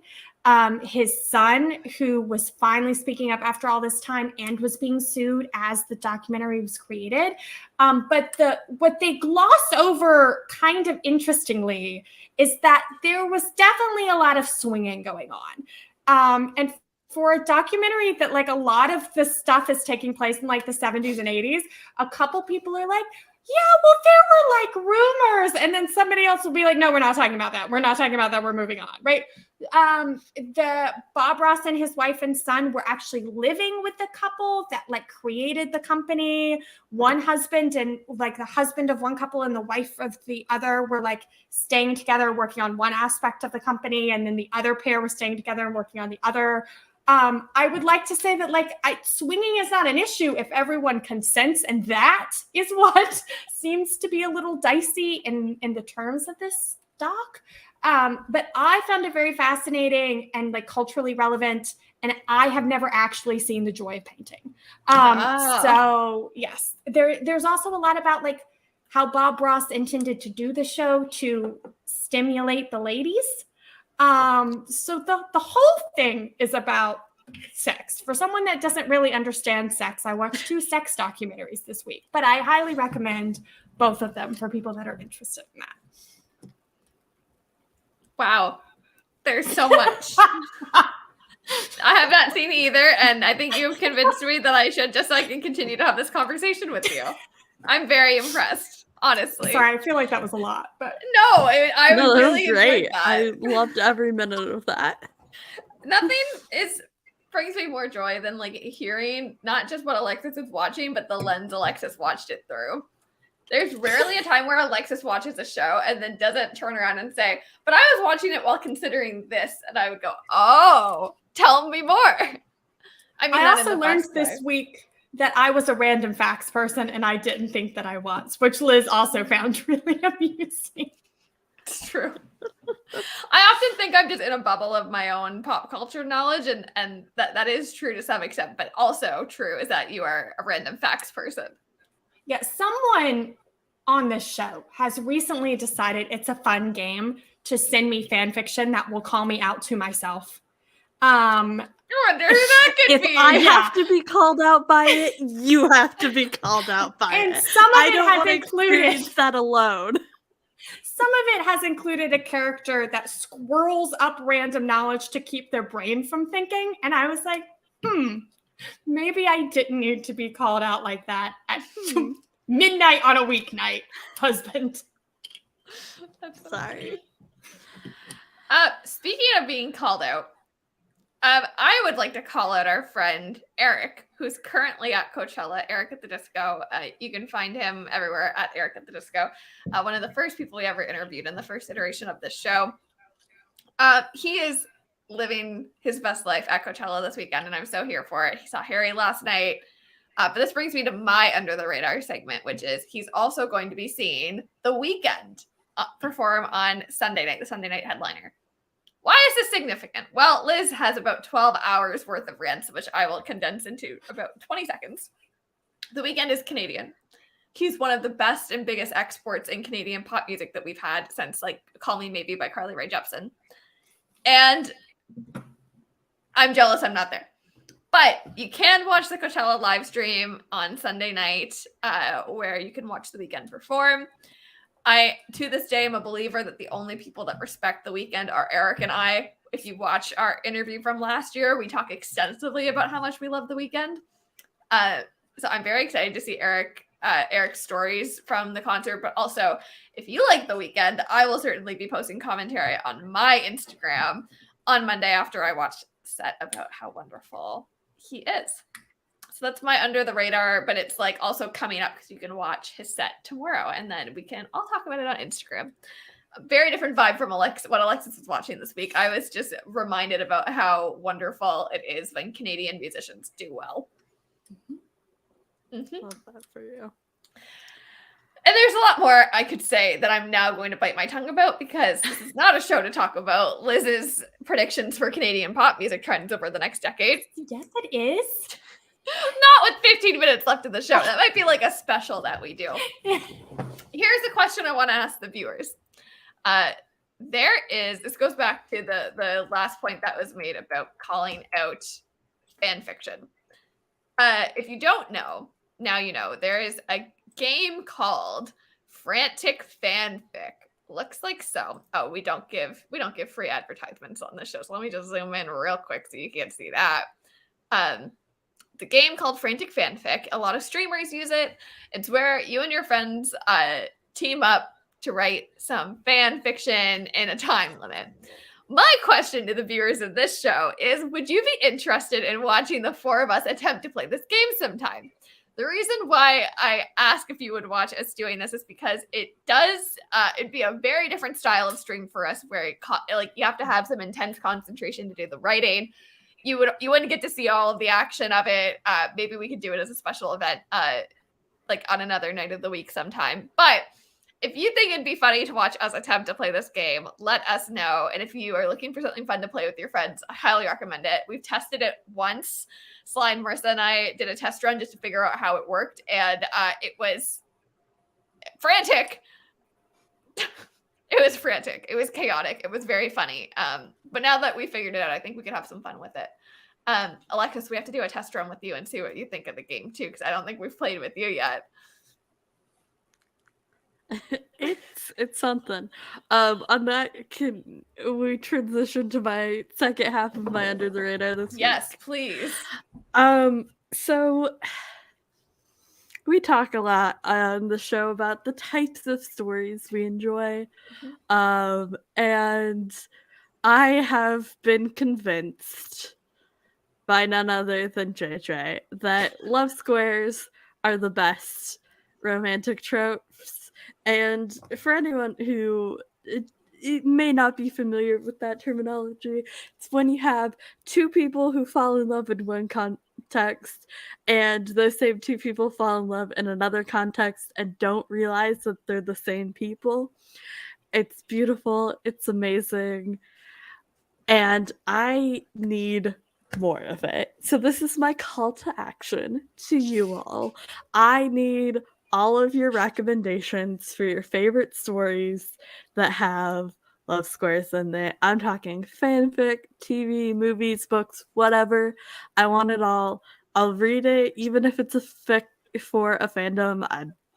His son, who was finally speaking up after all this time and was being sued as the documentary was created. But what they gloss over kind of interestingly is that there was definitely a lot of swinging going on. And for a documentary that like a lot of the stuff is taking place in like the 70s and 80s, a couple people are like, yeah, well, there were like rumors. And then somebody else will be like, no, we're not talking about that. We're not talking about that. We're moving on, right? The Bob Ross and his wife and son were actually living with the couple that like created the company. One husband and like the husband of one couple and the wife of the other were like staying together, working on one aspect of the company. And then the other pair were staying together and working on the other. I would like to say that like swinging is not an issue if everyone consents, and that is what seems to be a little dicey in the terms of this doc. But I found it very fascinating and like culturally relevant, and I have never actually seen The Joy of Painting. So yes, there's also a lot about like how Bob Ross intended to do the show to stimulate the ladies. So the whole thing is about sex. For someone that doesn't really understand sex, I watched 2 sex documentaries this week, but I highly recommend both of them for people that are interested in that. Wow. There's so much. I have not seen either, and I think you've convinced me that I should, just so I can continue to have this conversation with you. I'm very impressed. Honestly, sorry, I feel like that was a lot, but no, I really great. That. I loved every minute of that. Nothing brings me more joy than like hearing not just what Alexis is watching, but the lens Alexis watched it through. There's rarely a time where Alexis watches a show and then doesn't turn around and say, but I was watching it while considering this. And I would go, oh, tell me more. I mean, I that in also the learned best this way. week that I was a random facts person and I didn't think that I was, which Liz also found really amusing. It's true. I often think I'm just in a bubble of my own pop culture knowledge, and that is true to some extent, but also true is that you are a random facts person. Yeah, someone on this show has recently decided it's a fun game to send me fan fiction that will call me out to myself. I wonder who that could If be. I have to be called out by it, you have to be called out by And it. some of I it don't has want to included experience that alone. some of it has included a character that squirrels up random knowledge to keep their brain from thinking. And I was like, maybe I didn't need to be called out like that at midnight on a weeknight, husband. Sorry. Speaking of being called out, I would like to call out our friend Eric, who's currently at Coachella, Eric at the Disco. You can find him everywhere at Eric at the Disco. One of the first people we ever interviewed in the first iteration of this show. He is living his best life at Coachella this weekend, and I'm so here for it. He saw Harry last night. But this brings me to my Under the Radar segment, which is he's also going to be seeing The Weeknd perform on Sunday night, the Sunday night headliner. Why is this significant? Well, Liz has about 12 hours worth of rants, which I will condense into about 20 seconds. The Weeknd is Canadian. He's one of the best and biggest exports in Canadian pop music that we've had since, like, Call Me Maybe by Carly Rae Jepsen. And I'm jealous I'm not there. But you can watch the Coachella live stream on Sunday night, where you can watch The Weeknd perform. I, to this day, am a believer that the only people that respect The Weeknd are Eric and I. If you watch our interview from last year, we talk extensively about how much we love The Weeknd. So I'm very excited to see Eric's stories from the concert. But also, if you like The Weeknd, I will certainly be posting commentary on my Instagram on Monday after I watch set about how wonderful he is. So that's my Under the Radar, but it's like also coming up because you can watch his set tomorrow, and then we can all talk about it on Instagram. A very different vibe from what Alexis was watching this week. I was just reminded about how wonderful it is when Canadian musicians do well. Love that for you. And there's a lot more I could say that I'm now going to bite my tongue about because this is not a show to talk about Liz's predictions for Canadian pop music trends over the next decade. Yes, it is. Not with 15 minutes left of the show. That might be like a special that we do. Here's a question I want to ask the viewers. This goes back to the last point that was made about calling out fan fiction. If you don't know, now you know. There is a game called Frantic Fanfic. Looks like so. Oh, we don't give free advertisements on this show. So let me just zoom in real quick so you can't see that. The game called Frantic Fanfic. A lot of streamers use it. It's where you and your friends team up to write some fan fiction in a time limit. My question to the viewers of this show is, would you be interested in watching the four of us attempt to play this game sometime? The reason why I ask if you would watch us doing this is because it'd be a very different style of stream for us where you have to have some intense concentration to do the writing. You wouldn't get to see all of the action of it. Maybe we could do it as a special event, like on another night of the week sometime. But if you think it'd be funny to watch us attempt to play this game, let us know. And if you are looking for something fun to play with your friends, I highly recommend it. We've tested it once. Sly and Marissa and I did a test run just to figure out how it worked. And it was frantic. It was frantic. It was chaotic. It was very funny. But now that we figured it out, I think we could have some fun with it. Alexis, we have to do a test run with you and see what you think of the game too, because I don't think we've played with you yet. It's something. On that, can we transition to my second half of my Under the Radar this week? Yes, please. So we talk a lot on the show about the types of stories we enjoy. And I have been convinced by none other than JJ that love squares are the best romantic tropes. And for anyone who it may not be familiar with that terminology, it's when you have two people who fall in love in one context and those same two people fall in love in another context and don't realize that they're the same people. It's beautiful. It's amazing. And I need more of it. So this is my call to action to you all. I need all of your recommendations for your favorite stories that have love squares in it. I'm talking fanfic, TV, movies, books, whatever. I want it all. I'll read it, even if it's a fic for a fandom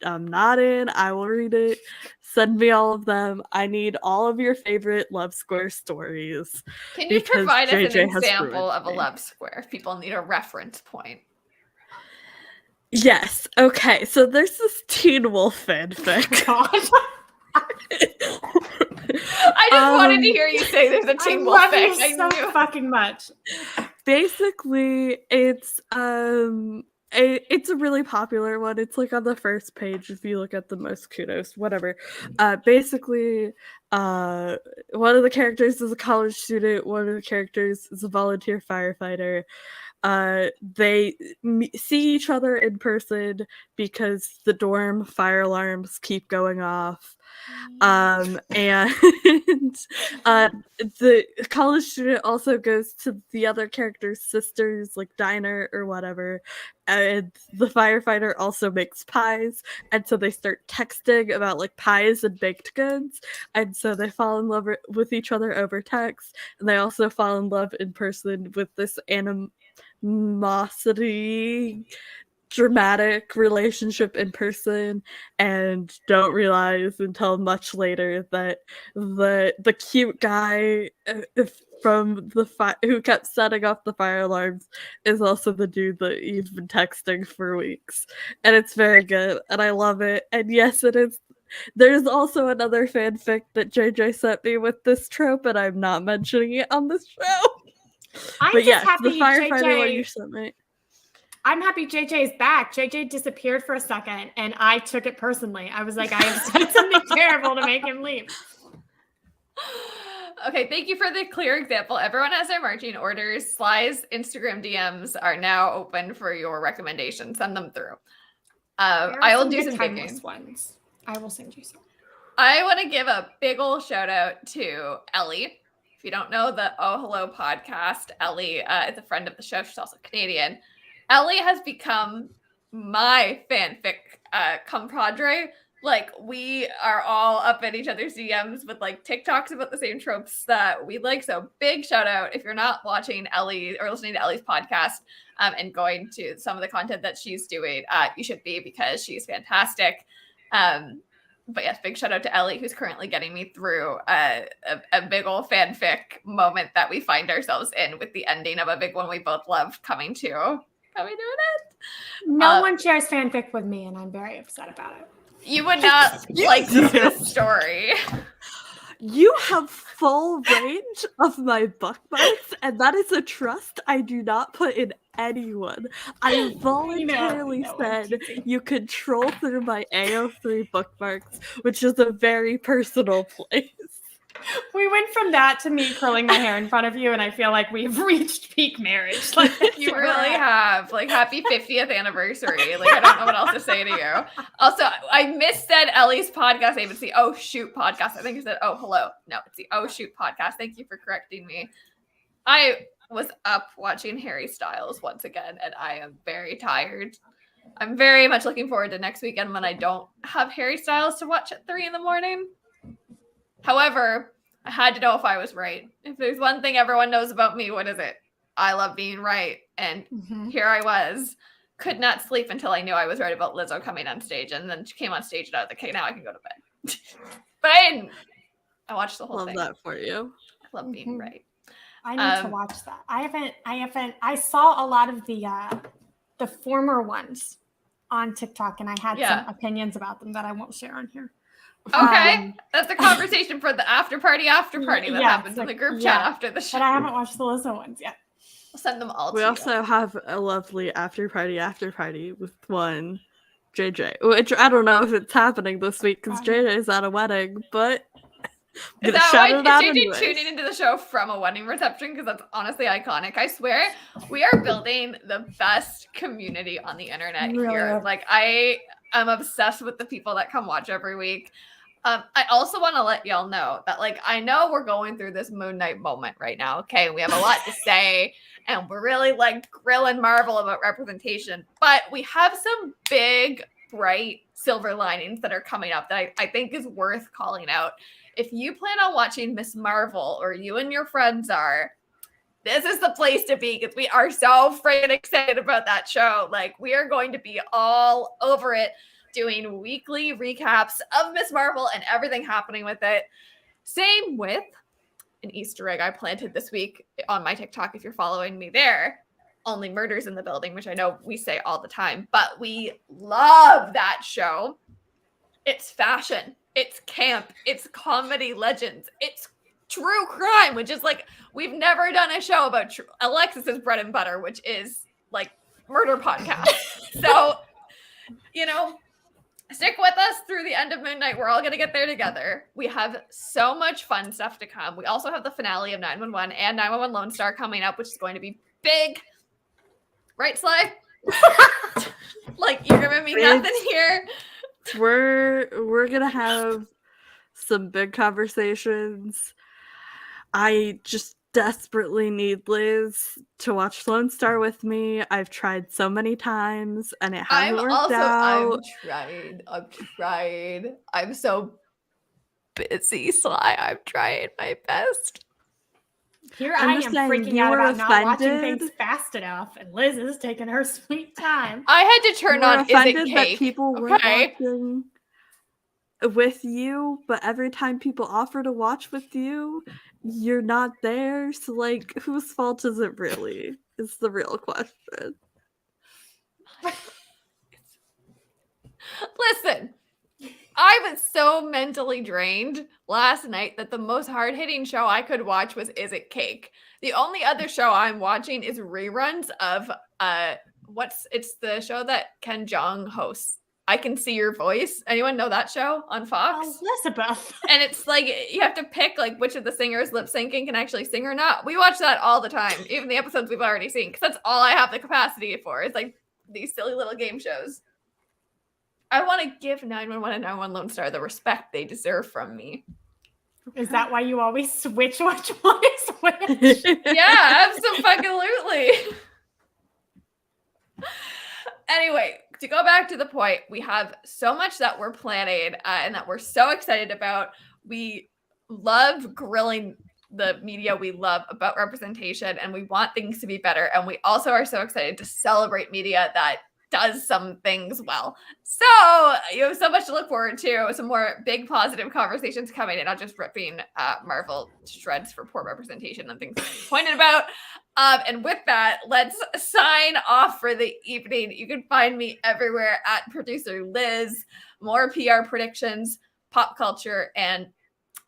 I'm not in. I will read it. Send me all of them. I need all of your favorite love square stories. Can you provide us JJ an example of a love square if people need a reference point? Yes. Okay. So there's this Teen Wolf fanfic. God. I just wanted to hear you say there's a Teen Wolf love you fic. so fucking much. Basically, it's a really popular one. It's like on the first page if you look at the most kudos, whatever. Basically, one of the characters is a college student, one of the characters is a volunteer firefighter. They see each other in person because the dorm fire alarms keep going off. And the college student also goes to the other character's sister's like diner or whatever, and the firefighter also makes pies, and so they start texting about like pies and baked goods, and so they fall in love with each other over text, and they also fall in love in person with this animosity dramatic relationship in person, and don't realize until much later that the cute guy from who kept setting off the fire alarms is also the dude that you've been texting for weeks. And it's very good, and I love it. And yes, it is. There's also another fanfic that JJ sent me with this trope, and I'm not mentioning it on this show. But yes, the firefighter one you sent me. I'm happy JJ is back. JJ disappeared for a second, and I took it personally. I was like, I have said something terrible to make him leave. Okay, thank you for the clear example. Everyone has their marching orders. Sly's Instagram DMs are now open for your recommendations. Send them through. I will do some digging. Ones. I will send you some. I want to give a big ol' shout out to Ellie. If you don't know the Oh Hello podcast, Ellie is a friend of the show. She's also Canadian. Ellie has become my fanfic compadre. Like, we are all up in each other's DMs with like TikToks about the same tropes that we like. So big shout out. If you're not watching Ellie or listening to Ellie's podcast and going to some of the content that she's doing, you should be, because she's fantastic. But yes, big shout out to Ellie, who's currently getting me through a big old fanfic moment that we find ourselves in, with the ending of a big one we both love coming to an end. No one shares fanfic with me, and I'm very upset about it. You would not like this story. You have full range of my bookmarks, and that is a trust I do not put in anyone. I voluntarily said you could troll through my AO3 bookmarks, which is a very personal place. We went from that to me curling my hair in front of you, and I feel like we've reached peak marriage. Like, you really have. Like, happy 50th anniversary. Like, I don't know what else to say to you. Also, I missaid Ellie's podcast name. It's the Oh Shoot podcast. I think you said Oh Hello. No, it's the Oh Shoot podcast. Thank you for correcting me. I was up watching Harry Styles once again, and I am very tired. I'm very much looking forward to next weekend when I don't have Harry Styles to watch at 3 a.m. However, I had to know if I was right. If there's one thing everyone knows about me, what is it? I love being right. And here I was. Could not sleep until I knew I was right about Lizzo coming on stage. And then she came on stage and I was like, okay, now I can go to bed. But I didn't. I watched the whole thing. Love that for you. I love being right. I need to watch that. I saw a lot of the former ones on TikTok, and I had some opinions about them that I won't share on here. Okay, that's a conversation for the after party that happens in the group chat after the show. But I haven't watched the Lizzo ones yet. I'll send them all to We you. also have a lovely after party with one JJ, which I don't know if it's happening this week because JJ's at a wedding, but I'm Is gonna that shout why it out JJ anyways. tuning into the show from a wedding reception? Because that's honestly iconic. I swear, we are building the best community on the internet Really here. are. Like, I am obsessed with the people that come watch every week. I also want to let y'all know that, like, I know we're going through this Moon Knight moment right now. Okay, we have a lot to say, and we're really like grilling Marvel about representation, but we have some big, bright silver linings that are coming up that I think is worth calling out. If you plan on watching Miss Marvel, or you and your friends are, this is the place to be because we are so freaking excited about that show. Like, we are going to be all over it, doing weekly recaps of Miss Marvel and everything happening with it. Same with an Easter egg I planted this week on my TikTok, if you're following me there. Only Murders in the Building, which I know we say all the time, but we love that show. It's fashion, it's camp, it's comedy legends, it's true crime, which is like, we've never done a show about Alexis's bread and butter, which is like murder podcast. So, you know, stick with us through the end of Moon Knight. We're all going to get there together. We have so much fun stuff to come. We also have the finale of 911 and 911 Lone Star coming up, which is going to be big. Right, Sly? Like, you're giving me nothing here. We're gonna have some big conversations. I just desperately need Liz to watch Lone Star with me. I've tried so many times and it hasn't worked out. I've tried. I'm so busy, Sly. I'm trying my best. Here I'm I just am saying, freaking you out were about not watching offended. things fast enough, and Liz is taking her sweet time. I had to turn You were on Is It offended Cake? that people weren't Okay. watching with you, but every time people offer to watch with you, you're not there. So, like, whose fault is it really? Is the real question. Listen, I was so mentally drained last night that the most hard-hitting show I could watch was Is It Cake? The only other show I'm watching is reruns of it's the show that Ken Jeong hosts. I Can See Your Voice. Anyone know that show on Fox? Elizabeth. And it's like, you have to pick like which of the singers lip syncing can actually sing or not. We watch that all the time, even the episodes we've already seen, because that's all I have the capacity for. It's like these silly little game shows. I want to give 911 and 911 Lone Star the respect they deserve from me. Is that why you always switch which one is which? Yeah, absolutely. Anyway, to go back to the point, we have so much that we're planning and that we're so excited about. We love grilling the media we love about representation, and we want things to be better. And we also are so excited to celebrate media that does some things well. So you have so much to look forward to. Some more big positive conversations coming, and not just ripping Marvel shreds for poor representation and things I'm pointed about. And with that, let's sign off for the evening. You can find me everywhere at Producer Liz. More PR predictions, pop culture, and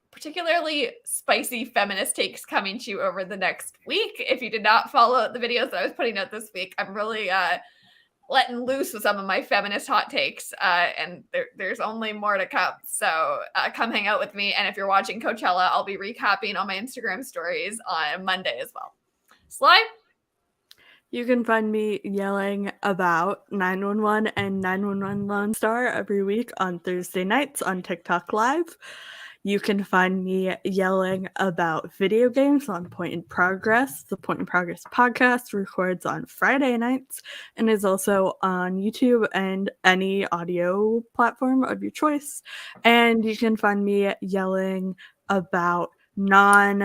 particularly spicy feminist takes coming to you over the next week. If you did not follow the videos that I was putting out this week, I'm really letting loose with some of my feminist hot takes, and there's only more to come. So come hang out with me. And if you're watching Coachella, I'll be recapping on my Instagram stories on Monday as well. Sly? You can find me yelling about 911 and 911 Lone Star every week on Thursday nights on TikTok Live. You can find me yelling about video games on Point in Progress. The Point in Progress podcast records on Friday nights and is also on YouTube and any audio platform of your choice. And you can find me yelling about non-MCU,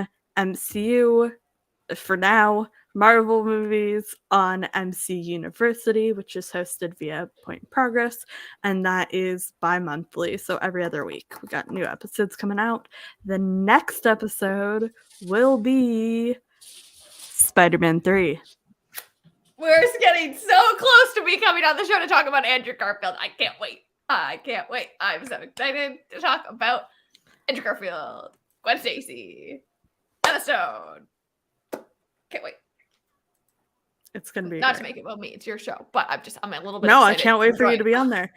for now, Marvel movies on MC University, which is hosted via Point in Progress, and that is bi-monthly, so every other week. We got new episodes coming out. The next episode will be Spider-Man 3. We're getting so close to me coming on the show to talk about Andrew Garfield. I can't wait. I'm so excited to talk about Andrew Garfield, Gwen Stacy, Emma Stone. Can't wait. It's gonna be Not great. to make it about me, it's your show, but I'm a little bit. No, I excited can't wait for you enjoy to be it. on there.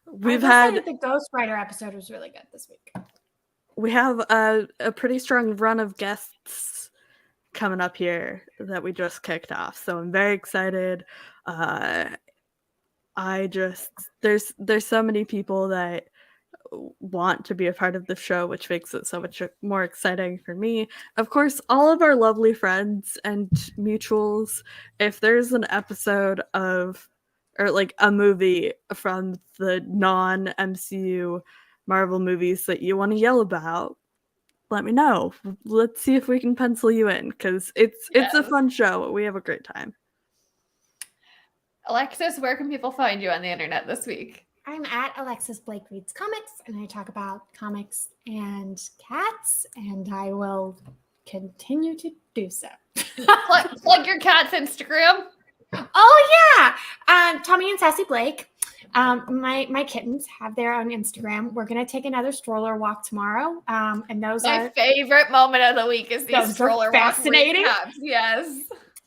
I will say the Ghostwriter episode was really good this week. We have a pretty strong run of guests coming up here that we just kicked off, so I'm very excited. There's so many people that want to be a part of the show, which makes it so much more exciting for me. Of course, all of our lovely friends and mutuals, if there's an episode of, or like a movie from the non-MCU Marvel movies that you want to yell about, let me know. Let's see if we can pencil you in, because it's a fun show. We have a great time. Alexis, where can people find you on the internet this week? I'm at Alexis Blake Reads Comics, and I talk about comics and cats, and I will continue to do so. plug your cat's Instagram. Oh yeah, Tommy and Sassy Blake. My kittens have their own Instagram. We're gonna take another stroller walk tomorrow, and those My are favorite moment of the week is these stroller walk fascinating. recaps. Yes.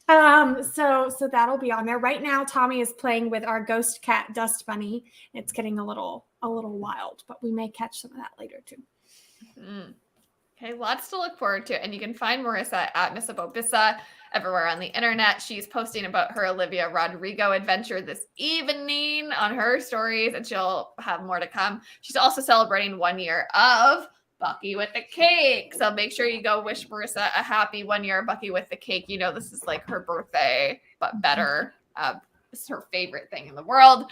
So that'll be on there. Right now, Tommy is playing with our ghost cat Dust Bunny. It's getting a little wild, but we may catch some of that later too. Okay, lots to look forward to. And you can find Marissa at Miss Abobissa everywhere on the internet. She's posting about her Olivia Rodrigo adventure this evening on her stories, and she'll have more to come. She's also celebrating 1 year of Bucky with the Cake. So make sure you go wish Marissa a happy 1 year of Bucky with the Cake. You know, this is like her birthday, but better. This is her favorite thing in the world.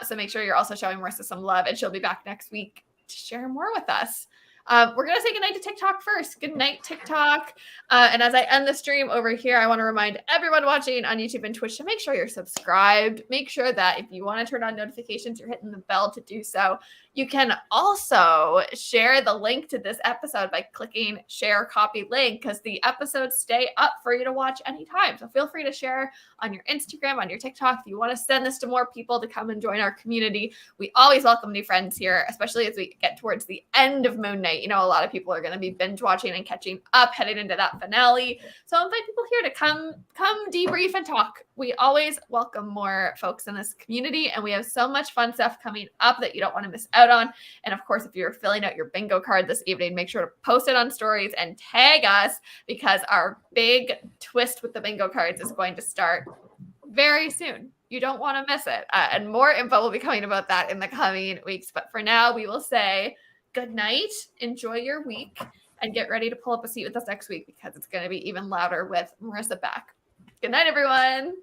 So make sure you're also showing Marissa some love, and she'll be back next week to share more with us. We're going to say goodnight to TikTok first. Good night, TikTok. And as I end the stream over here, I want to remind everyone watching on YouTube and Twitch to make sure you're subscribed. Make sure that if you want to turn on notifications, you're hitting the bell to do so. You can also share the link to this episode by clicking share copy link, because the episodes stay up for you to watch anytime. So feel free to share on your Instagram, on your TikTok. If you want to send this to more people to come and join our community, we always welcome new friends here, especially as we get towards the end of Moon Knight. You know, a lot of people are going to be binge watching and catching up heading into that finale. So I invite people here to come debrief and talk. We always welcome more folks in this community, and we have so much fun stuff coming up that you don't want to miss out on. And of course, if you're filling out your bingo card this evening, make sure to post it on stories and tag us, because our big twist with the bingo cards is going to start very soon. You don't want to miss it. And more info will be coming about that in the coming weeks. But for now, we will say good night. Enjoy your week, and get ready to pull up a seat with us next week, because it's going to be even louder with Marissa back. Good night, everyone.